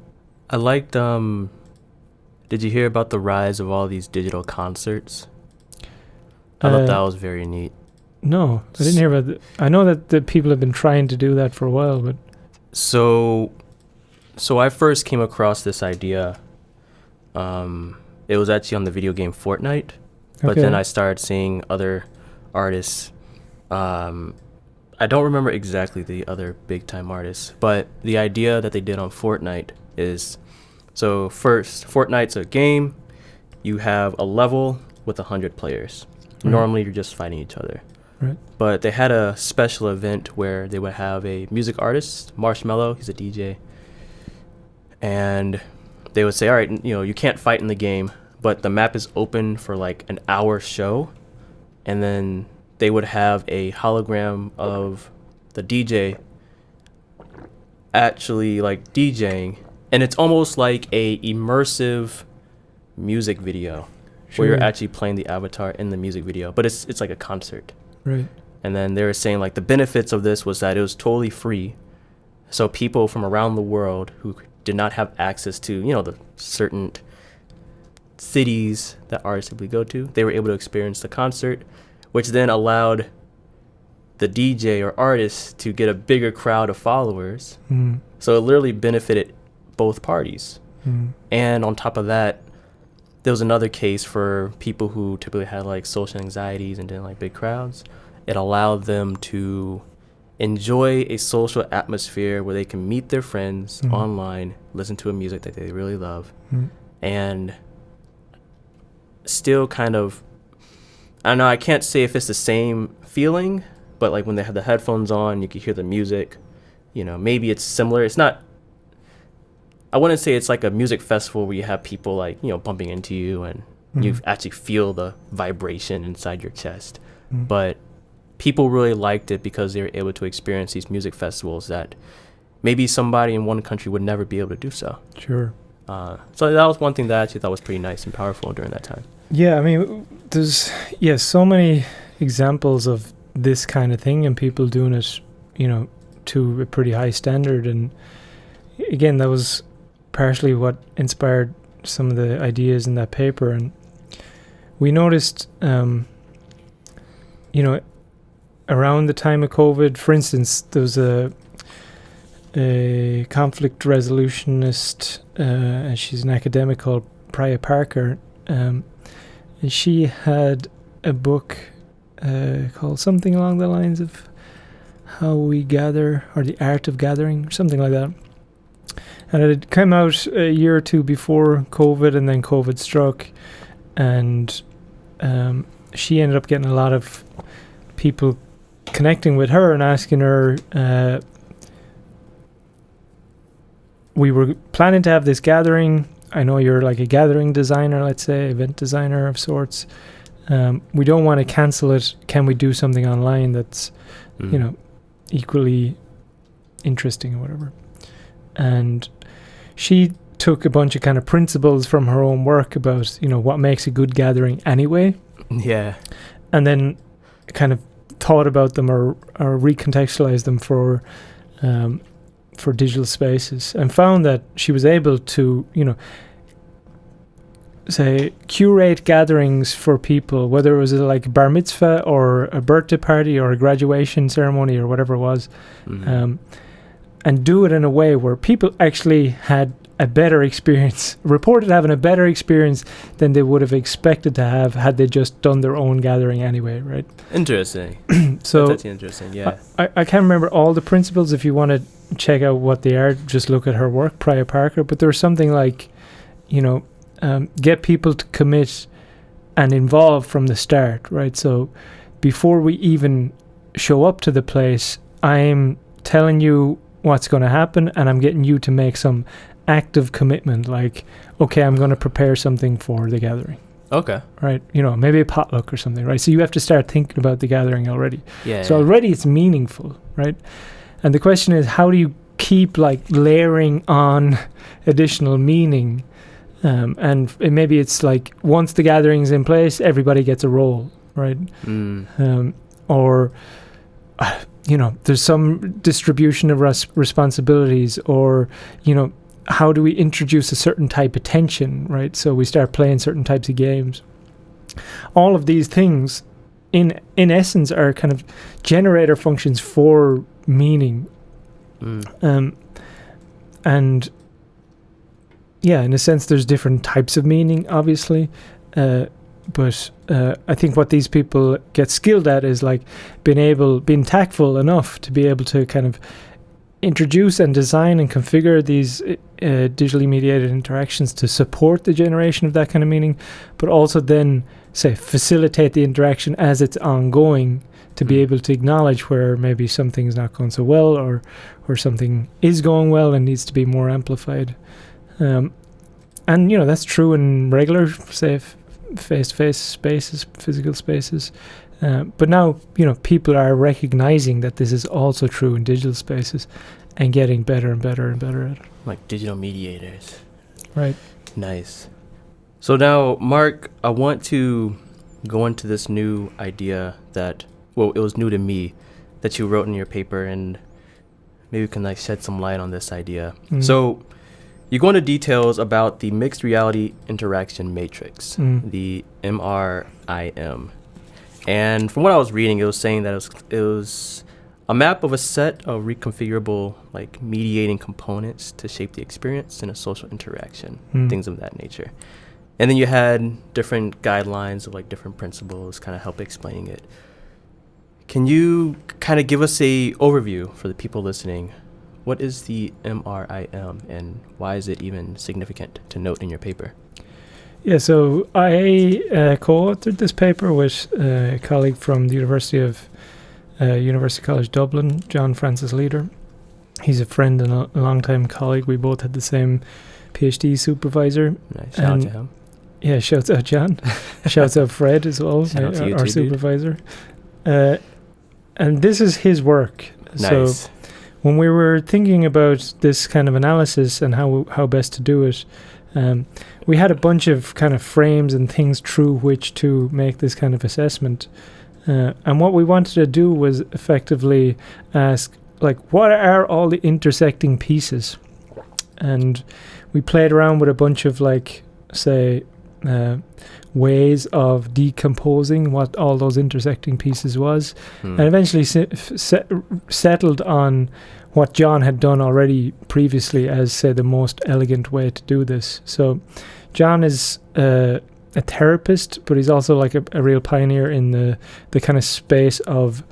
I liked did you hear about the rise of all these digital concerts? I thought that was very neat. No, I didn't hear about that. I know that the people have been trying to do that for a while, but so I first came across this idea. It was actually on the video game Fortnite, but then I started seeing other artists. I don't remember exactly the other big time artists, but the idea that they did on Fortnite is, so first, Fortnite's a game. You have a level with 100 players. Normally you're just fighting each other. Right. But they had a special event where they would have a music artist, Marshmello, he's a DJ, and they would say, all right, you can't fight in the game, but the map is open for like an hour show, and then they would have a hologram of the DJ actually like DJing, and it's almost like a immersive music video where you're actually playing the avatar in the music video, but it's like a concert. Right. And then they were saying like the benefits of this was that it was totally free, so people from around the world who did not have access to the certain cities that artists typically go to, they were able to experience the concert, which then allowed the DJ or artist to get a bigger crowd of followers. So it literally benefited both parties. And on top of that, there was another case for people who typically had like social anxieties and didn't like big crowds. It allowed them to enjoy a social atmosphere where they can meet their friends online, listen to a music that they really love, and still kind of, I don't know, I can't say if it's the same feeling, but like when they have the headphones on, you can hear the music. Maybe it's similar. It's not, I wouldn't say it's like a music festival where you have people like, bumping into you and you actually feel the vibration inside your chest. But people really liked it because they were able to experience these music festivals that maybe somebody in one country would never be able to do so. Sure. So that was one thing that I actually thought was pretty nice and powerful during that time. Yeah, I mean, there's so many examples of this kind of thing and people doing it, to a pretty high standard. And again, that was partially what inspired some of the ideas in that paper. And we noticed, around the time of COVID, for instance, there was a conflict resolutionist, and she's an academic called Priya Parker, and she had a book called something along the lines of How We Gather, or The Art of Gathering, or something like that. And it had come out a year or two before COVID, and then COVID struck, and she ended up getting a lot of people connecting with her and asking her, we were planning to have this gathering. I know you're like a gathering designer, let's say, event designer of sorts. We don't want to cancel it. Can we do something online that's, equally interesting or whatever? And she took a bunch of kind of principles from her own work about, what makes a good gathering anyway. Yeah. And then kind of thought about them or recontextualized them for digital spaces, and found that she was able to, say, curate gatherings for people, whether it was like a bar mitzvah or a birthday party or a graduation ceremony or whatever it was, and do it in a way where people actually had a better experience, reported having a better experience than they would have expected to have had they just done their own gathering anyway, right? Interesting. So that's interesting, yeah. I can't remember all the principles. If you want to check out what they are, just look at her work, Priya Parker. But there was something like, get people to commit and involve from the start, right? So before we even show up to the place, I'm telling you what's going to happen, and I'm getting you to make some active commitment, like, okay, I'm going to prepare something for the gathering. Okay. Right? Maybe a potluck or something, right? So you have to start thinking about the gathering already. Yeah. So already it's meaningful, right? And the question is, how do you keep like layering on additional meaning? And maybe it's like once the gathering's in place, everybody gets a role, right? Or there's some distribution of responsibilities, or how do we introduce a certain type of tension, right? So we start playing certain types of games. All of these things, in essence, are kind of generator functions for meaning. And yeah, in a sense, there's different types of meaning, obviously. But I think what these people get skilled at is like being tactful enough to be able to kind of introduce and design and configure these digitally mediated interactions to support the generation of that kind of meaning, but also then, say, facilitate the interaction as it's ongoing, to be able to acknowledge where maybe something's not going so well, or something is going well and needs to be more amplified. And that's true in regular, say, face-to-face spaces, physical spaces. But now, people are recognizing that this is also true in digital spaces and getting better and better and better at it. Like digital mediators. Right. Nice. So now, Mark, I want to go into this new idea that, it was new to me, that you wrote in your paper, and maybe we can shed some light on this idea. So you go into details about the mixed reality interaction matrix, the MRIM. And from what I was reading, it was saying that it was a map of a set of reconfigurable, mediating components to shape the experience in a social interaction, things of that nature. And then you had different guidelines of different principles, kind of help explaining it. Can you kind of give us a overview for the people listening? What is the MRIM, and why is it even significant to note in your paper? Yeah, so I co-authored this paper with a colleague from the University College Dublin, John Francis Leader. He's a friend and a long-time colleague. We both had the same PhD supervisor. Nice. Shout out to him. Yeah, shouts out John. Shouts out Fred as well, our too, supervisor. And this is his work. Nice. So when we were thinking about this kind of analysis and how best to do it, we had a bunch of kind of frames and things through which to make this kind of assessment. And what we wanted to do was effectively ask, like, what are all the intersecting pieces? And we played around with a bunch of, like, say, ways of decomposing what all those intersecting pieces was, and eventually settled on what John had done already previously as, say, the most elegant way to do this. So John is a therapist, but he's also like a real pioneer in the kind of space of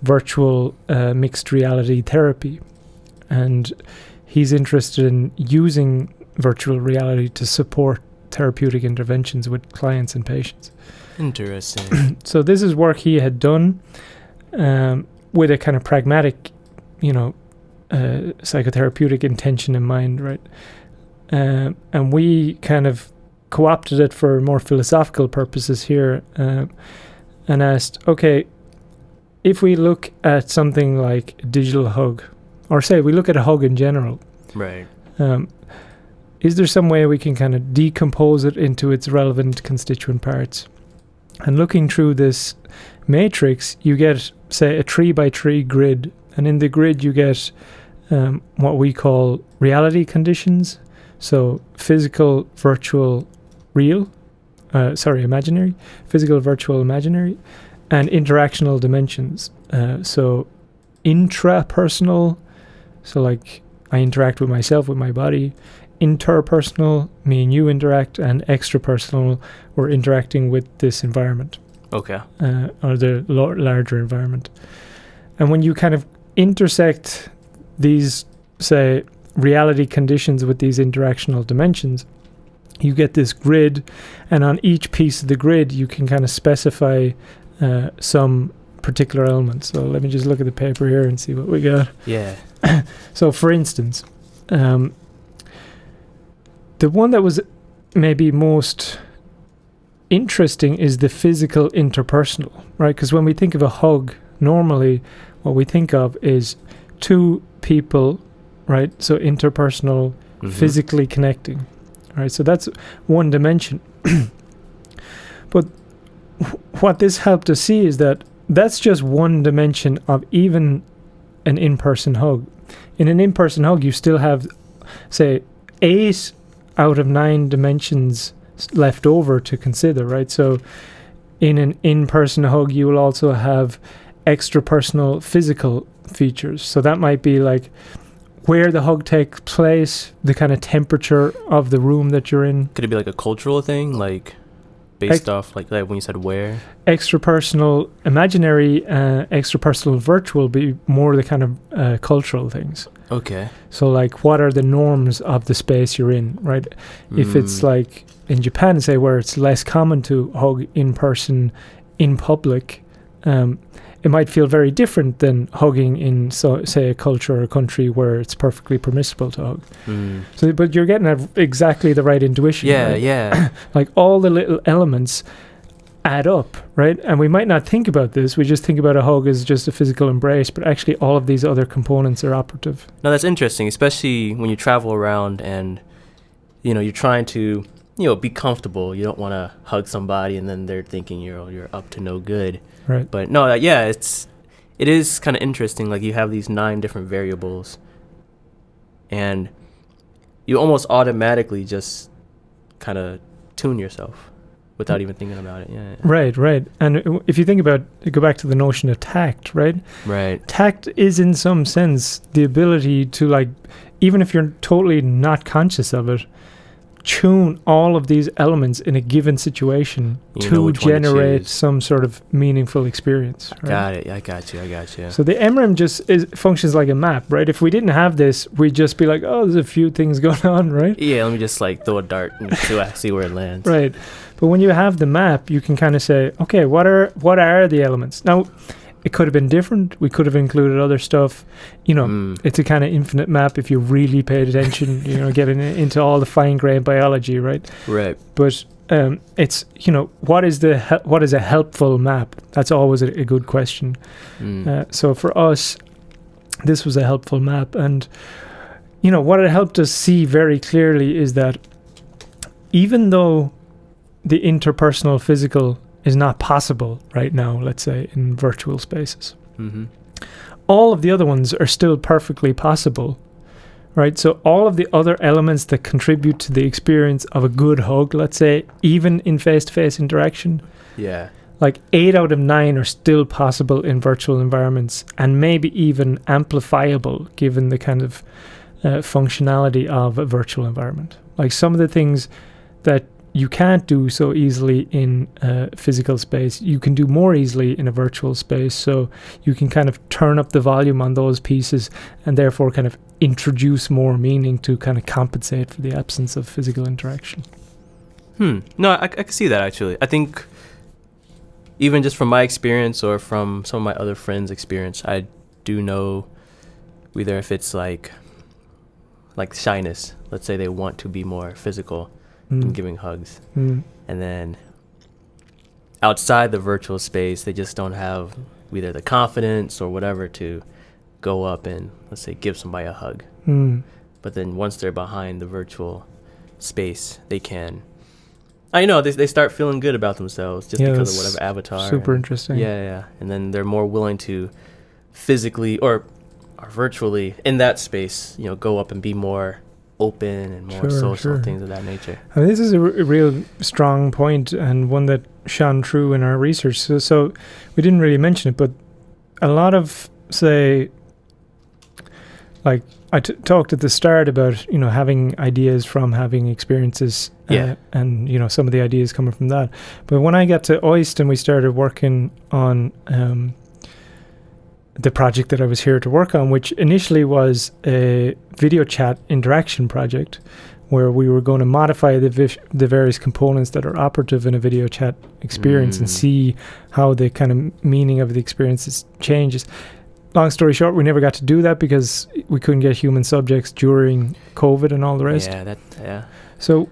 virtual mixed reality therapy. And he's interested in using virtual reality to support therapeutic interventions with clients and patients. Interesting. So this is work he had done with a kind of pragmatic, psychotherapeutic intention in mind, right? And we kind of co-opted it for more philosophical purposes here, and asked, okay, if we look at something like a digital hug, or say we look at a hug in general, right? Is there some way we can kind of decompose it into its relevant constituent parts? And looking through this matrix, you get, say, a 3x3 grid, and in the grid you get what we call reality conditions. So physical, virtual, real, imaginary, physical, virtual, imaginary, and interactional dimensions. So intrapersonal, so like I interact with myself, with my body. Interpersonal, me and you interact, and extrapersonal, we're interacting with this environment. Okay. Or the larger environment. And when you kind of intersect these, say, reality conditions with these interactional dimensions, you get this grid, and on each piece of the grid you can kind of specify some particular elements. So let me just look at the paper here and see what we got. Yeah. So for instance, the one that was maybe most interesting is the physical interpersonal, right? Because when we think of a hug, normally what we think of is two people, right? So interpersonal, physically connecting, right? So that's one dimension. But what this helped us see is that that's just one dimension of even an in-person hug. In an in-person hug, you still have, say, 8 out of 9 dimensions left over to consider, right? So in an in-person hug, you will also have extrapersonal physical features. So that might be like where the hug takes place, the kind of temperature of the room that you're in. Could it be like a cultural thing, like based off like when you said where? Extrapersonal imaginary, extrapersonal virtual be more the kind of cultural things. Okay. So like what are the norms of the space you're in, right? If it's like in Japan, say, where it's less common to hug in person in public, it might feel very different than hugging in, so say, a culture or a country where it's perfectly permissible to hug. So, but you're getting at exactly the right intuition. Yeah, right? yeah. Like all the little elements add up, right? And we might not think about this. We just think about a hug as just a physical embrace, but actually all of these other components are operative. No, that's interesting, especially when you travel around and, you're trying to, be comfortable. You don't want to hug somebody and then they're thinking you're up to no good. Right. But no, it is kind of interesting. Like you have these 9 different variables and you almost automatically just kind of tune yourself without even thinking about it. Yeah. Right. And if you think about, go back to the notion of tact, right? Right. Tact is in some sense the ability to, like, even if you're totally not conscious of it, tune all of these elements in a given situation to generate some sort of meaningful experience. Right? Got it. I got you. So the MRAM just functions like a map, right? If we didn't have this, we'd just be like, oh, there's a few things going on, right? Yeah, let me just like throw a dart and see where it lands. Right. But when you have the map, you can kind of say, okay, what are the elements? Now, it could have been different. We could have included other stuff. It's a kind of infinite map if you really paid attention, getting into all the fine-grained biology, right? Right. But it's, what is a helpful map? That's always a good question. So for us, this was a helpful map. And, what it helped us see very clearly is that even though the interpersonal physical is not possible right now, let's say, in virtual spaces, all of the other ones are still perfectly possible, right? So all of the other elements that contribute to the experience of a good hug, let's say, even in face-to-face interaction, like 8 out of 9 are still possible in virtual environments, and maybe even amplifiable given the kind of functionality of a virtual environment. Like some of the things that you can't do so easily in physical space, you can do more easily in a virtual space. So you can kind of turn up the volume on those pieces and therefore kind of introduce more meaning to kind of compensate for the absence of physical interaction. No, I can see that actually. I think even just from my experience or from some of my other friends' experience, I do know whether if it's like shyness, let's say they want to be more physical in giving hugs, and then outside the virtual space they just don't have either the confidence or whatever to go up and, let's say, give somebody a hug. But then once they're behind the virtual space, they can, I know, they start feeling good about themselves just because of whatever avatar. Super interesting. And then they're more willing to physically or virtually in that space, go up and be more open and more social, things of that nature. I mean, this is a real strong point, and one that shone through in our research. So we didn't really mention it, but a lot of, say, like I talked at the start about, having ideas from having experiences, and, some of the ideas coming from that. But when I got to OIST and we started working on the project that I was here to work on, which initially was a video chat interaction project where we were going to modify the various components that are operative in a video chat experience and see how the kind of meaning of the experiences changes. Long story short, we never got to do that because we couldn't get human subjects during COVID and all the rest. So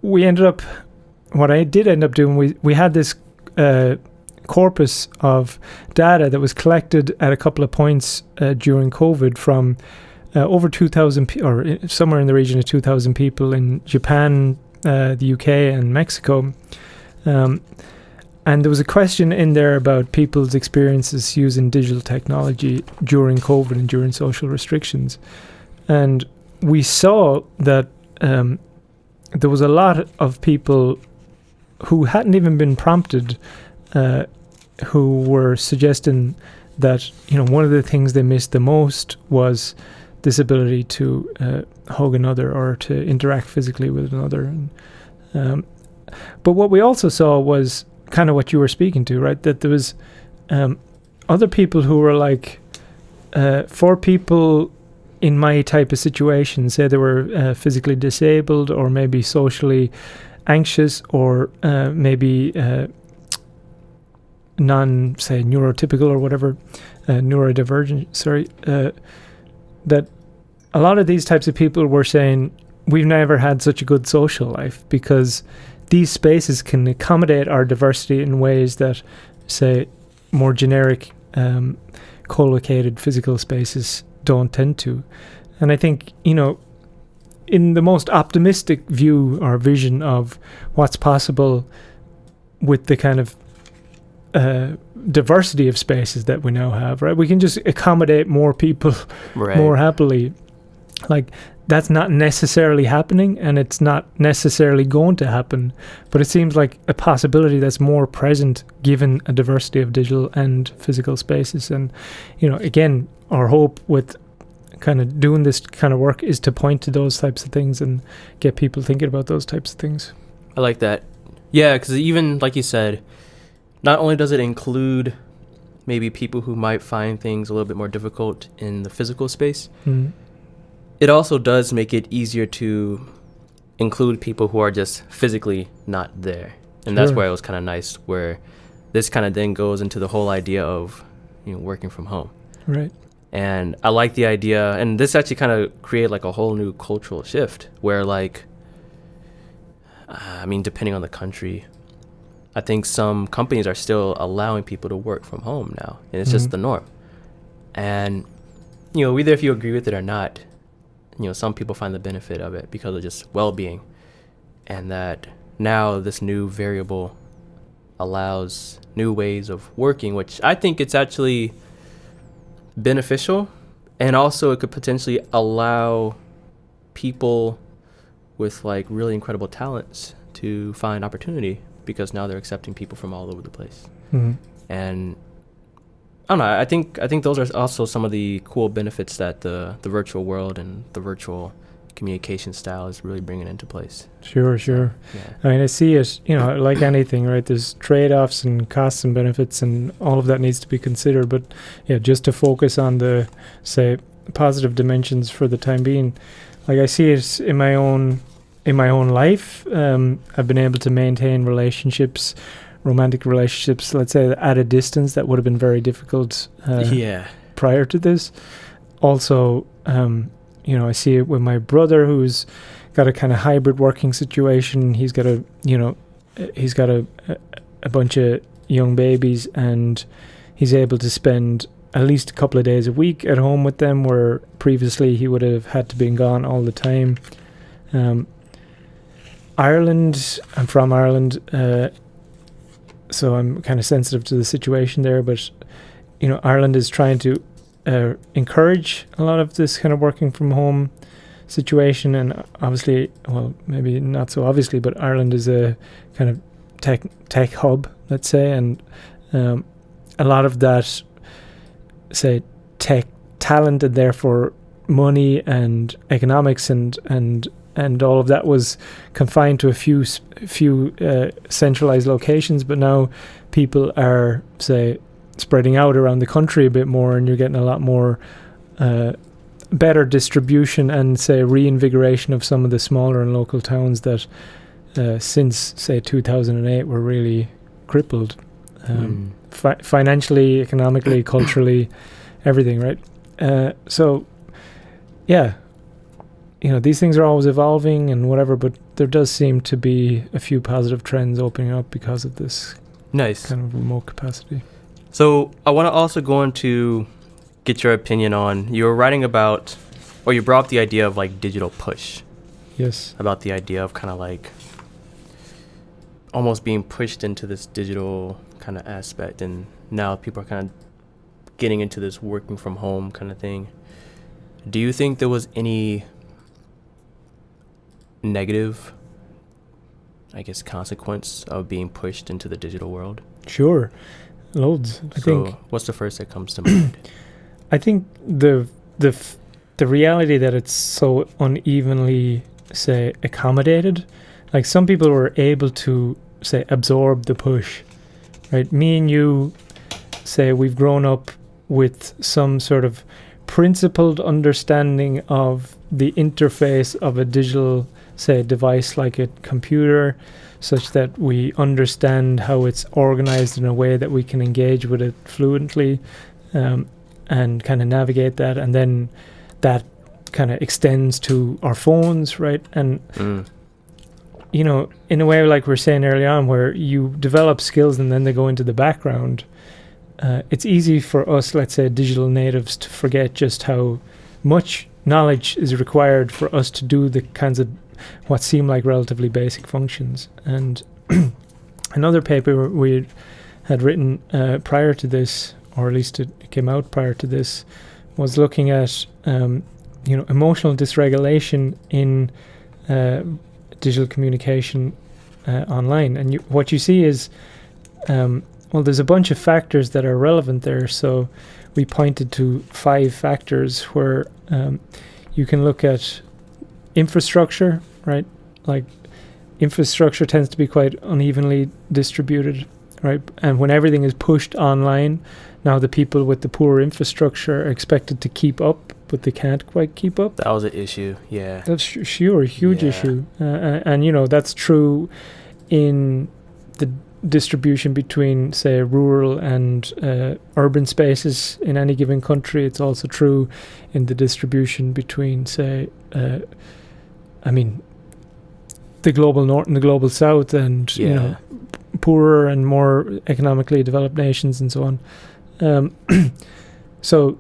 we ended up, what I did end up doing, we had this corpus of data that was collected at a couple of points during COVID from over 2,000 or somewhere in the region of 2,000 people in Japan, the UK and Mexico. And there was a question in there about people's experiences using digital technology during COVID and during social restrictions. And we saw that there was a lot of people who hadn't even been prompted who were suggesting that, one of the things they missed the most was this ability to hug another or to interact physically with another. But what we also saw was kind of what you were speaking to, right? That there was other people who were like, for people in my type of situation, say they were physically disabled or maybe socially anxious or maybe say neurotypical or whatever, neurodivergent, that a lot of these types of people were saying, we've never had such a good social life because these spaces can accommodate our diversity in ways that, say, more generic co-located physical spaces don't tend to. And I think, in the most optimistic view or vision of what's possible with the kind of diversity of spaces that we now have, right? We can just accommodate more people more happily. Like, that's not necessarily happening, and it's not necessarily going to happen, but it seems like a possibility that's more present given a diversity of digital and physical spaces. And, again, our hope with kind of doing this kind of work is to point to those types of things and get people thinking about those types of things. I like that. Yeah, because even, like you said, not only does it include maybe people who might find things a little bit more difficult in the physical space, it also does make it easier to include people who are just physically not there. And that's where it was kind of nice, where this kind of then goes into the whole idea of, working from home. Right. And I like the idea, and this actually kind of created like a whole new cultural shift where, like, depending on the country, I think some companies are still allowing people to work from home now, and it's just the norm. And either if you agree with it or not, some people find the benefit of it because of just well-being, and that now this new variable allows new ways of working, which I think it's actually beneficial, and also it could potentially allow people with like really incredible talents to find opportunity, because now they're accepting people from all over the place. Mm-hmm. And I don't know, I think those are also some of the cool benefits that the virtual world and the virtual communication style is really bringing into place. Sure. Yeah. I mean, I see it, like anything, right? There's trade-offs and costs and benefits, and all of that needs to be considered. But yeah, just to focus on the, say, positive dimensions for the time being, like I see it in my own life. I've been able to maintain romantic relationships, let's say, at a distance that would have been very difficult prior to this. Also, I see it with my brother, who's got a kind of hybrid working situation. He's got a bunch of young babies, and he's able to spend at least a couple of days a week at home with them, where previously he would have had to be gone all the time. Ireland, I'm from Ireland, so I'm kind of sensitive to the situation there, but Ireland is trying to encourage a lot of this kind of working from home situation, and obviously, well, maybe not so obviously, but Ireland is a kind of tech hub, let's say, and a lot of that, say, tech talent, and therefore money and economics and all of that was confined to a few centralized locations. But now people are, say, spreading out around the country a bit more, and you're getting a lot more better distribution and, say, reinvigoration of some of the smaller and local towns that since, say, 2008 were really crippled financially, economically, culturally, everything, right? So yeah, these things are always evolving and whatever, but there does seem to be a few positive trends opening up because of this kind of remote capacity. So I want to also go into get your opinion on, you were writing about, or you brought up the idea of like digital push. Yes. About the idea of kind of like almost being pushed into this digital kind of aspect, and now people are kind of getting into this working from home kind of thing. Do you think there was any negative, I guess, consequence of being pushed into the digital world? Sure. Loads. I think. What's the first that comes to mind? I think the reality that it's so unevenly, say, accommodated. Like, some people were able to, say, absorb the push, right? Me and you, say, we've grown up with some sort of principled understanding of the interface of a digital, say, device like a computer, such that we understand how it's organized in a way that we can engage with it fluently, and kind of navigate that. And then that kind of extends to our phones, right? And in a way, like we were saying early on, where you develop skills and then they go into the background, it's easy for us, let's say, digital natives, to forget just how much knowledge is required for us to do the kinds of what seem like relatively basic functions. And another paper we had written prior to this, or at least it came out prior to this, was looking at emotional dysregulation in digital communication online. And what you see is, there's a bunch of factors that are relevant there. So we pointed to 5 factors where you can look at infrastructure, right? Like, infrastructure tends to be quite unevenly distributed, right? And when everything is pushed online, now the people with the poor infrastructure are expected to keep up, but they can't quite keep up. That was an issue, yeah. That's sure, a huge issue. And that's true in the distribution between, say, rural and urban spaces in any given country. It's also true in the distribution between, say, the global north and the global south, and poorer and more economically developed nations and so on. So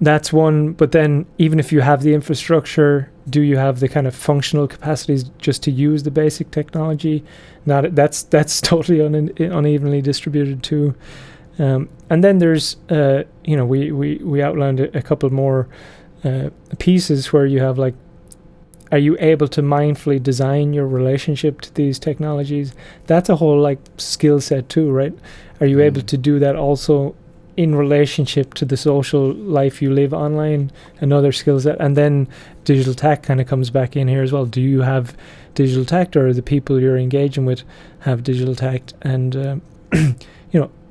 that's one. But then even if you have the infrastructure, do you have the kind of functional capacities just to use the basic technology? Not that's totally unevenly distributed too. And then there's we outlined a couple more pieces where you have like, are you able to mindfully design your relationship to these technologies? That's a whole like skill set too, right? Are you able to do that also in relationship to the social life you live online? Another skill set. And then digital tact kind of comes back in here as well. Do you have digital tact, or the people you're engaging with have digital tact? And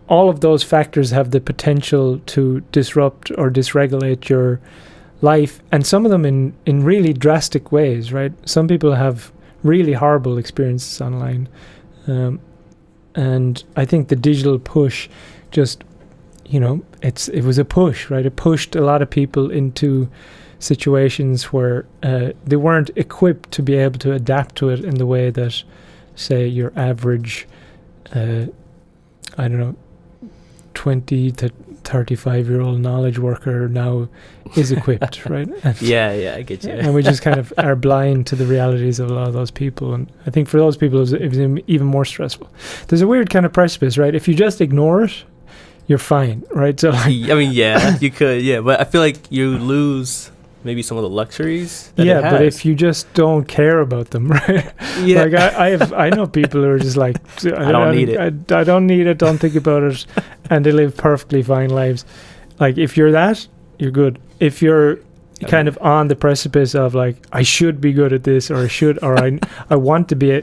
all of those factors have the potential to disrupt or dysregulate your life, and some of them in really drastic ways, right? Some people have really horrible experiences online, and I think the digital push just, it was a push, right? It pushed a lot of people into situations where they weren't equipped to be able to adapt to it in the way that, say, your average 20 to 35-year-old knowledge worker now is equipped, right? And yeah, I get you. And we just kind of are blind to the realities of a lot of those people. And I think for those people, it was even more stressful. There's a weird kind of precipice, right? If you just ignore it, you're fine, right? So, like, I mean, yeah, you could, yeah, but I feel like you lose maybe some of the luxuries that it has. But if you just don't care about them, right? Yeah. Like I know people who are just like, I don't need it. I don't need it, don't think about it, and they live perfectly fine lives. Like, if you're that, you're good. If you're kind of on the precipice of like, I should be good at this, or I want to be,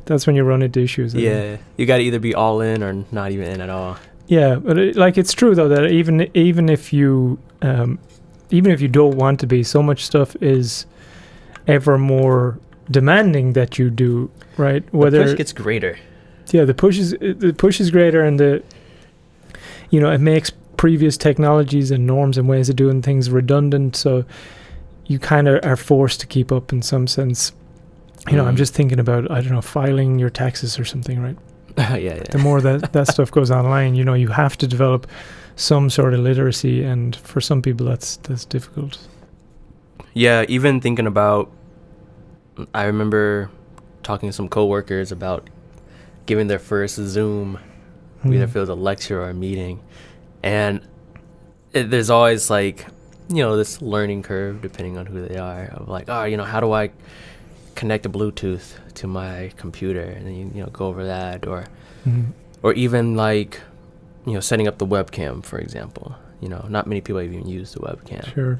that's when you run into issues. Yeah, you got to either be all in or not even in at all. Yeah, but it's true though that even if you don't want to be, so much stuff is ever more demanding that you do, right? The push gets greater. Yeah, the push is greater, and it makes previous technologies and norms and ways of doing things redundant. So you kind of are forced to keep up in some sense. I'm just thinking about, I don't know, filing your taxes or something, right? Yeah. The more that stuff goes online, you have to develop some sort of literacy, and for some people that's difficult. Yeah, even thinking about, I remember talking to some coworkers about giving their first Zoom, either if it was a lecture or a meeting, and there's always like, this learning curve depending on who they are, of like, how do I connect a Bluetooth to my computer, and then you go over that, or even like, setting up the webcam, for example. Not many people even use the webcam. Sure.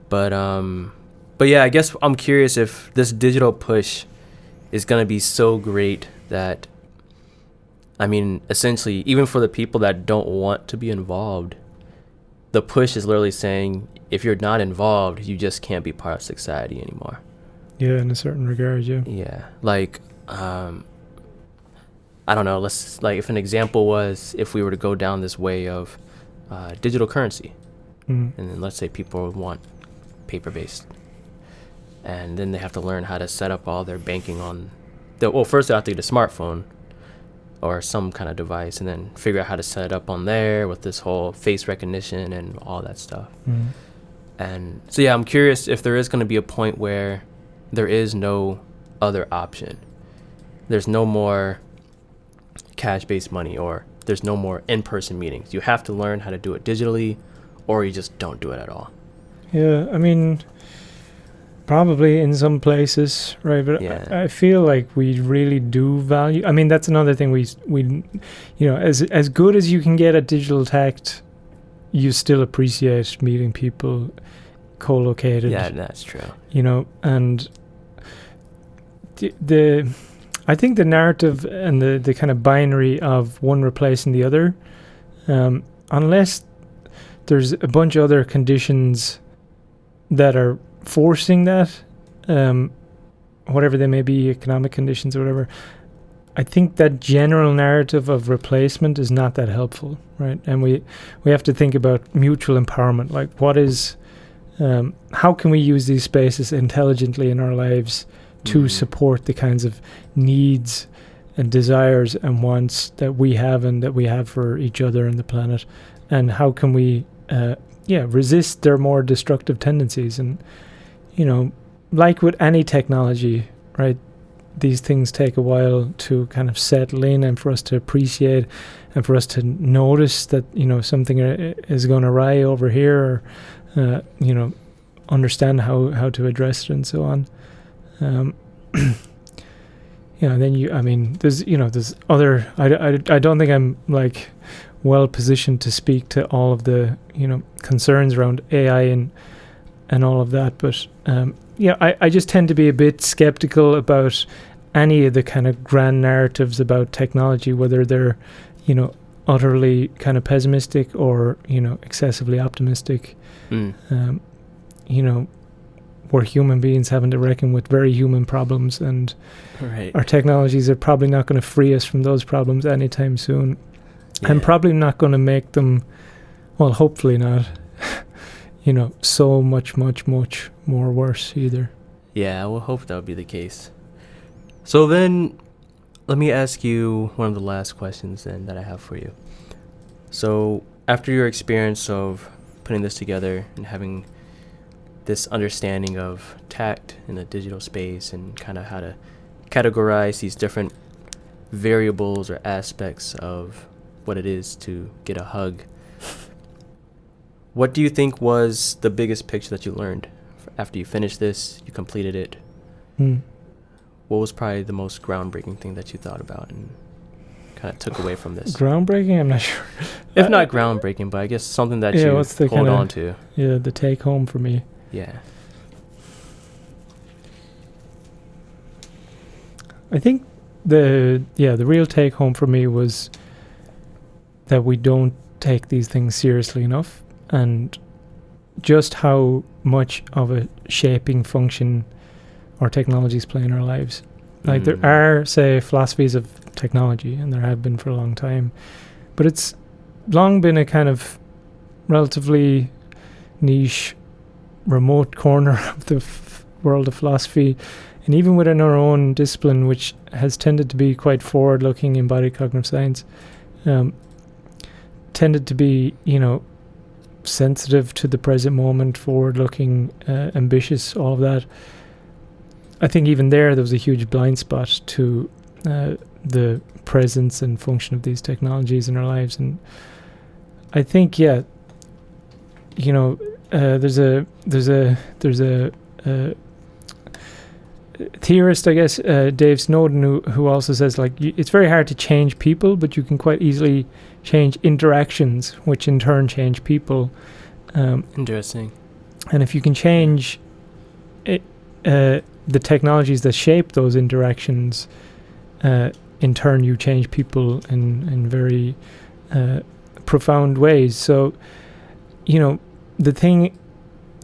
But yeah, I guess I'm curious if this digital push is going to be so great that, I mean, essentially, even for the people that don't want to be involved, the push is literally saying, if you're not involved, you just can't be part of society anymore. Yeah, in a certain regard, yeah. Yeah, like, I don't know, if an example was, if we were to go down this way of digital currency, and then let's say people want paper-based, and then they have to learn how to set up all their banking on, first they have to get a smartphone or some kind of device, and then figure out how to set it up on there with this whole face recognition and all that stuff. And so, yeah, I'm curious if there is going to be a point where there is no other option. There's no more cash-based money, or there's no more in-person meetings. You have to learn how to do it digitally, or you just don't do it at all. Yeah, I mean, probably in some places, right? But yeah. I feel like we really do value. I mean, that's another thing we as good as you can get at digital tact, you still appreciate meeting people co-located. Yeah, that's true. And I think the narrative and the kind of binary of one replacing the other, unless there's a bunch of other conditions that are forcing that, whatever they may be, economic conditions or whatever, I think that general narrative of replacement is not that helpful, right? And we have to think about mutual empowerment. Like, what is, how can we use these spaces intelligently in our lives to support the kinds of needs and desires and wants that we have and that we have for each other and the planet? And how can we resist their more destructive tendencies. And like with any technology, right, these things take a while to kind of settle in, and for us to appreciate, and for us to notice that something is going awry over here, or understand how to address it and so on. Then there's other. I don't think I'm like well positioned to speak to all of the concerns around AI and all of that, but I just tend to be a bit skeptical about any of the kind of grand narratives about technology, whether they're utterly kind of pessimistic or excessively optimistic. We're human beings having to reckon with very human problems, and our technologies are probably not going to free us from those problems anytime soon. And probably not going to make them, well, hopefully not, so much more worse either. Yeah, I will hope that would be the case. So then, let me ask you one of the last questions then that I have for you. So, after your experience of putting this together and having this understanding of tact in the digital space and kind of how to categorize these different variables or aspects of what it is to get a hug, what do you think was the biggest picture that you learned after you finished this, you completed it? What was probably the most groundbreaking thing that you thought about and kind of took away from this? Groundbreaking? I'm not sure. If not groundbreaking, but I guess something that you hold on to. Yeah, the take home for me. Yeah. I think the real take home for me was that we don't take these things seriously enough, and just how much of a shaping function our technologies play in our lives. Like there are, say, philosophies of technology, and there have been for a long time, but it's long been a kind of relatively niche, remote corner of the world of philosophy. And even within our own discipline, which has tended to be quite forward-looking, embodied cognitive science, tended to be, sensitive to the present moment, forward-looking, ambitious, all of that. I think even there was a huge blind spot to the presence and function of these technologies in our lives. And I think, there's a theorist, I guess, Dave Snowden, who also says, like, it's very hard to change people, but you can quite easily change interactions, which in turn change people. Interesting. And if you can change the technologies that shape those interactions, in turn you change people in very profound ways. So, the thing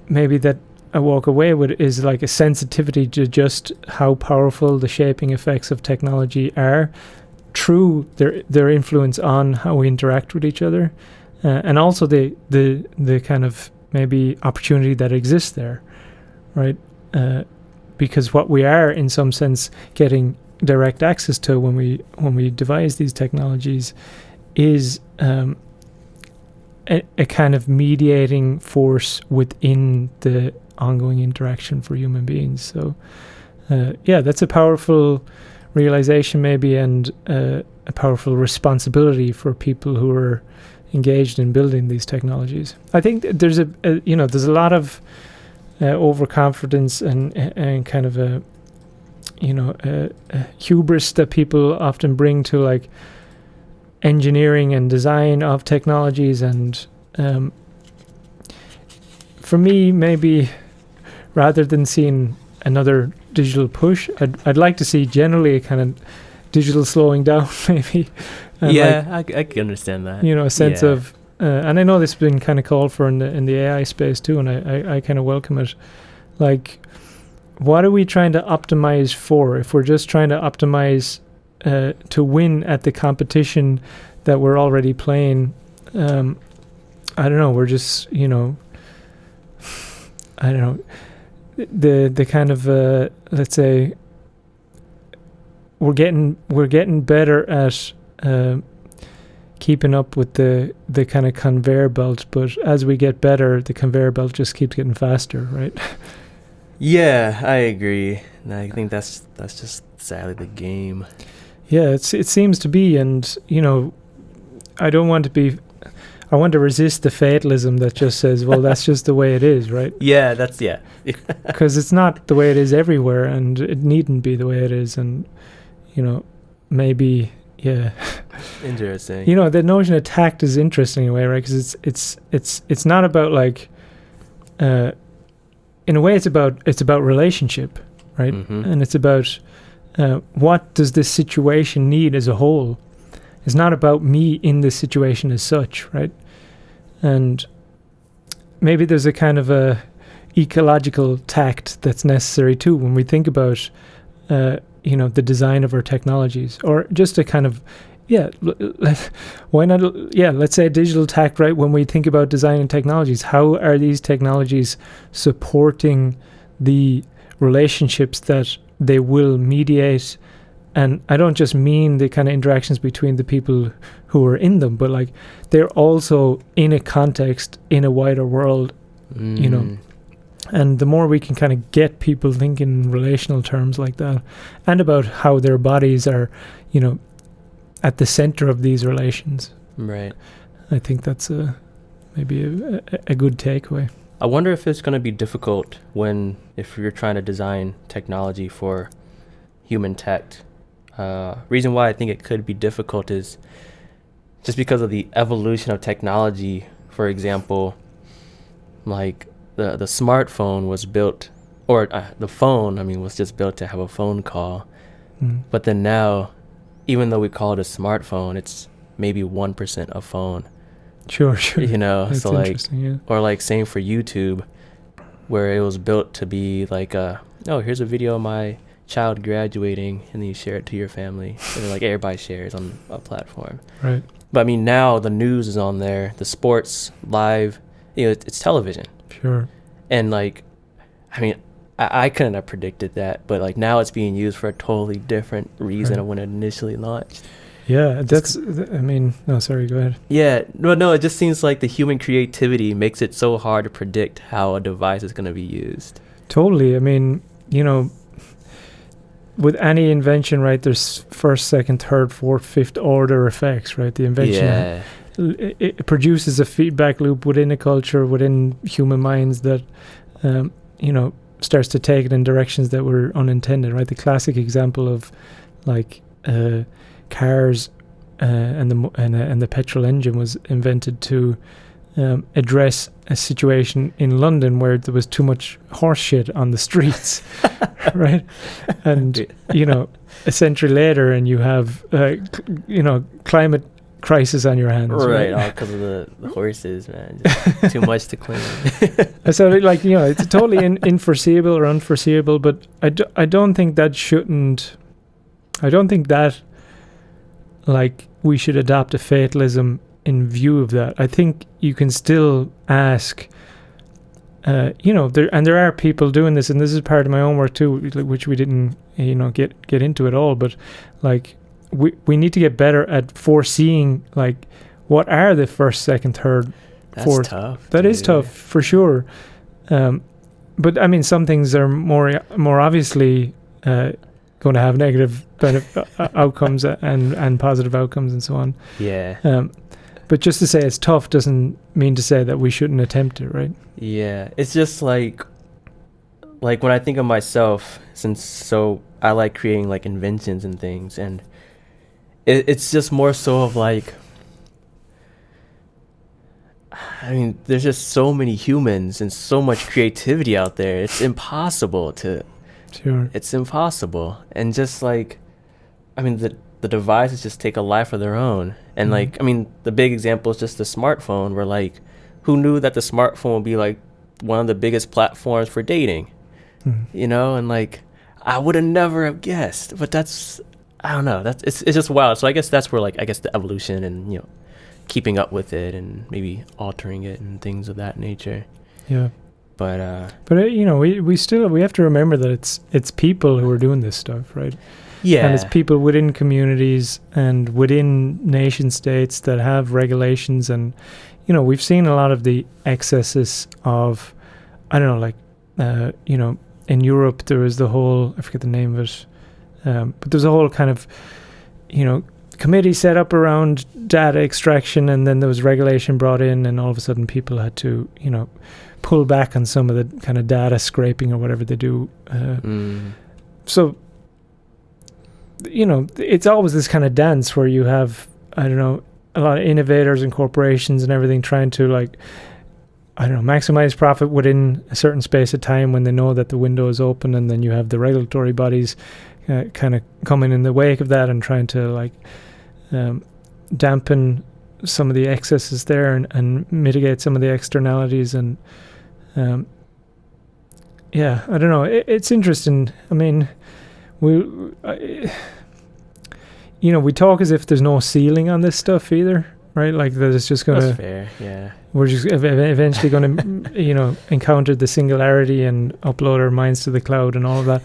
maybe that I walk away with is like a sensitivity to just how powerful the shaping effects of technology are through their influence on how we interact with each other, and also the kind of maybe opportunity that exists there, right? Because what we are in some sense getting direct access to when we devise these technologies is a kind of mediating force within the ongoing interaction for human beings. So that's a powerful realization maybe, and a powerful responsibility for people who are engaged in building these technologies. I think there's there's a lot of overconfidence and kind of a hubris that people often bring to like engineering and design of technologies, and for me, maybe rather than seeing another digital push, I'd like to see generally a kind of digital slowing down, maybe. I can understand that. A sense of, and I know this has been kind of called for in the AI space too, and I kind of welcome it. Like, what are we trying to optimize for? If we're just trying to optimize to win at the competition that we're already playing, I don't know. We're just, I don't know. The kind of let's say we're getting better at keeping up with the kind of conveyor belt, but as we get better, the conveyor belt just keeps getting faster, right? Yeah, I agree. And I think that's just sadly the game. Yeah, it seems to be, and I want to resist the fatalism that just says, well, that's just the way it is, right? Yeah, Because it's not the way it is everywhere, and it needn't be the way it is, and maybe, yeah. Interesting. The notion of tact is interesting in a way, right? Because it's not about like, in a way, it's about relationship, right? Mm-hmm. And it's about what does this situation need as a whole. It's not about me in this situation as such, right? And maybe there's a kind of a ecological tact that's necessary too when we think about, the design of our technologies, or just a kind of, why not? Yeah, let's say digital tact, right? When we think about designing technologies, how are these technologies supporting the relationships that they will mediate? And I don't just mean the kind of interactions between the people who are in them, but like they're also in a context, in a wider world, And the more we can kind of get people thinking in relational terms like that, and about how their bodies are, at the center of these relations. Right. I think that's maybe a good takeaway. I wonder if it's going to be difficult if you're trying to design technology for human tact. Reason why I think it could be difficult is just because of the evolution of technology. For example, like the smartphone was built, or the phone, was just built to have a phone call. But then now, even though we call it a smartphone, it's maybe 1% a phone. Sure. That's so interesting, yeah. Or like same for YouTube, where it was built to be like here's a video of my child graduating, and then you share it to your family, and then like everybody shares on a platform. Right. But now the news is on there, the sports live, it's television. Sure. And like, I couldn't have predicted that, but like now it's being used for a totally different reason of when it initially launched. Yeah, no, sorry, go ahead. Yeah, no, it just seems like the human creativity makes it so hard to predict how a device is going to be used. Totally. With any invention, right, there's first, second, third, fourth, fifth order effects, right? The invention it produces a feedback loop within a culture, within human minds that, starts to take it in directions that were unintended, right? The classic example of like cars and the petrol engine was invented to address a situation in London where there was too much horse shit on the streets, right? And a century later, and you have climate crisis on your hands, right? All because of the horses, man. Just too much to clean. So it's totally unforeseeable or unforeseeable, but I don't think that like we should adopt a fatalism in view of that. I think you can still ask, there are people doing this, and this is part of my own work too, which we didn't, get into at all. But like, we need to get better at foreseeing, like, what are the first, second, third, fourth. That's tough. That is tough for sure. But some things are more obviously going to have negative outcomes and positive outcomes and so on. Yeah. But just to say it's tough doesn't mean to say that we shouldn't attempt it, right? Yeah. It's just like when I think of myself, so I like creating like inventions and things, and it's just more so of like, there's just so many humans and so much creativity out there. It's impossible to... Sure. It's impossible. And just like, the devices just take a life of their own. And the big example is just the smartphone, where like, who knew that the smartphone would be like one of the biggest platforms for dating? And like, I would have never have guessed. But that's, I don't know, it's just wild. So I guess that's where the evolution and, keeping up with it and maybe altering it and things of that nature. Yeah. But we have to remember that it's people who are doing this stuff, right? Yeah. And it's people within communities and within nation states that have regulations. And, you know, we've seen a lot of the excesses of, I don't know, like, you know, in Europe, there was the whole, I forget the name of it, but there's a whole kind of, you know, committee set up around data extraction, and then there was regulation brought in, and all of a sudden people had to, you know, pull back on some of the kind of data scraping or whatever they do. So, you know, it's always this kind of dance where you have, I don't know, a lot of innovators and corporations and everything trying to, like, I don't know, maximize profit within a certain space of time when they know that the window is open, and then you have the regulatory bodies kind of coming in the wake of that and trying to, like, dampen some of the excesses there and mitigate some of the externalities. And yeah, I don't know, it's interesting. I mean, you know, we talk as if there's no ceiling on this stuff either, right? Like that it's just gonna, that's fair, yeah, we're just eventually gonna you know, encounter the singularity and upload our minds to the cloud and all of that.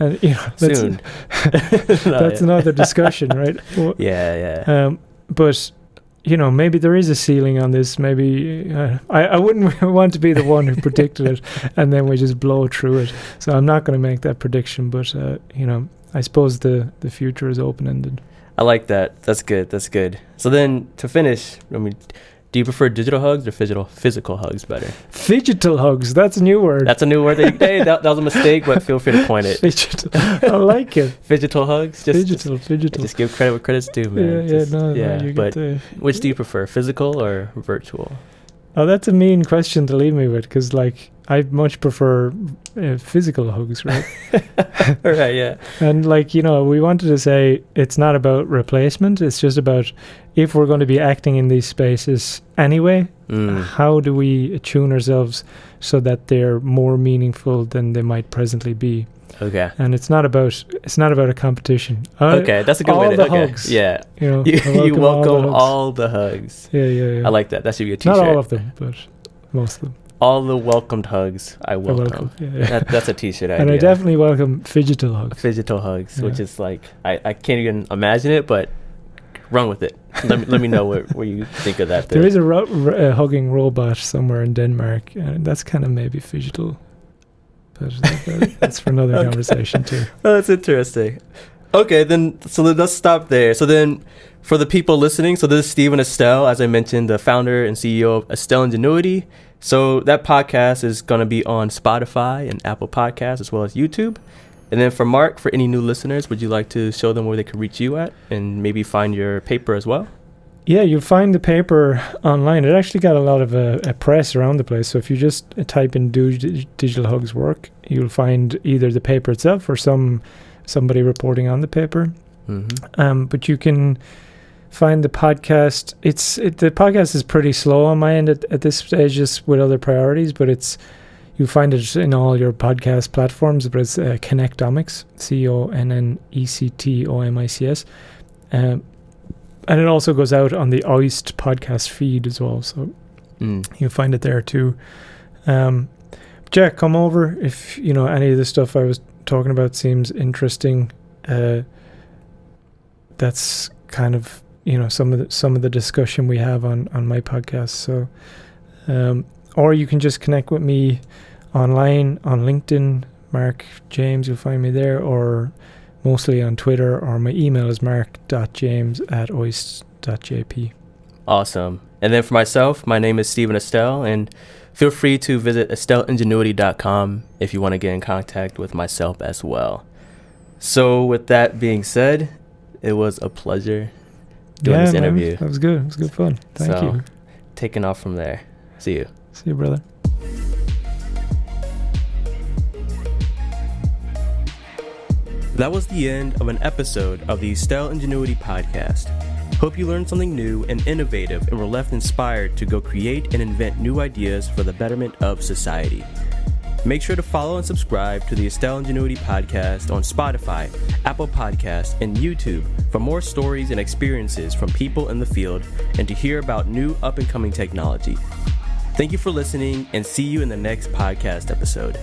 And, you know, soon. That's another discussion, right? Yeah. But, you know, maybe there is a ceiling on this. Maybe I wouldn't want to be the one who predicted it, and then we just blow through it. So I'm not going to make that prediction. But you know, I suppose the future is open ended. I like that. That's good. So then to finish, I mean, do you prefer digital hugs or physical hugs better? Phygital hugs. That's a new word. That's a new word. Hey, that was a mistake, but feel free to point it. Phygital. I like it. Phygital hugs. Phygital. Just give credit where credit's due, man. No, but which do you prefer, physical or virtual? Oh, that's a mean question to leave me with, because, like, I much prefer physical hugs, right? Right, yeah. And, like, you know, we wanted to say it's not about replacement. It's just about, if we're going to be acting in these spaces anyway, how do we attune ourselves so that they're more meaningful than they might presently be? Okay. And it's not about a competition. Okay, that's a good way to. All the hugs. Yeah. You know, you welcome all the hugs. Yeah. I like that. That should be a t-shirt. Not all of them, but most of them. All the welcomed hugs, I welcome. Yeah. That's a t-shirt idea. And I definitely welcome phygital hugs. Phygital hugs, which is like, I can't even imagine it, but run with it. Let me know what you think of that. There is a hugging robot somewhere in Denmark, and that's kind of maybe phygital. But that's for another conversation too. Oh, that's interesting. Okay, then let's stop there. So then, for the people listening, so this is Stephen Estelle, as I mentioned, the founder and CEO of Estelle Ingenuity. So that podcast is going to be on Spotify and Apple Podcasts as well as YouTube. And then for Mark, for any new listeners, would you like to show them where they can reach you at and maybe find your paper as well? Yeah, you'll find the paper online. It actually got a lot of a press around the place. So if you just type in "Do Digital Hugs Work," you'll find either the paper itself or somebody reporting on the paper. Mm-hmm. But you can find the podcast. The podcast is pretty slow on my end at this stage, just with other priorities. But you'll find it in all your podcast platforms. But it's Connectomics, Connectomics. And it also goes out on the OIST podcast feed as well. So you'll find it there too. Jack, come over if, you know, any of the stuff I was talking about seems interesting. That's kind of, you know, some of the discussion we have on my podcast. So, or you can just connect with me online on LinkedIn, Mark James, you'll find me there, or mostly on Twitter, or my email is mark.james@oist.jp. Awesome. And then for myself, my name is Stephen Estelle, and feel free to visit estelleingenuity.com if you want to get in contact with myself as well. So with that being said, it was a pleasure doing this interview. Man, that was good. It was good fun. Thank you. Taking off from there. See you. See you, brother. That was the end of an episode of the Estelle Ingenuity podcast. Hope you learned something new and innovative and were left inspired to go create and invent new ideas for the betterment of society. Make sure to follow and subscribe to the Estelle Ingenuity podcast on Spotify, Apple Podcasts, and YouTube for more stories and experiences from people in the field and to hear about new up-and-coming technology. Thank you for listening, and see you in the next podcast episode.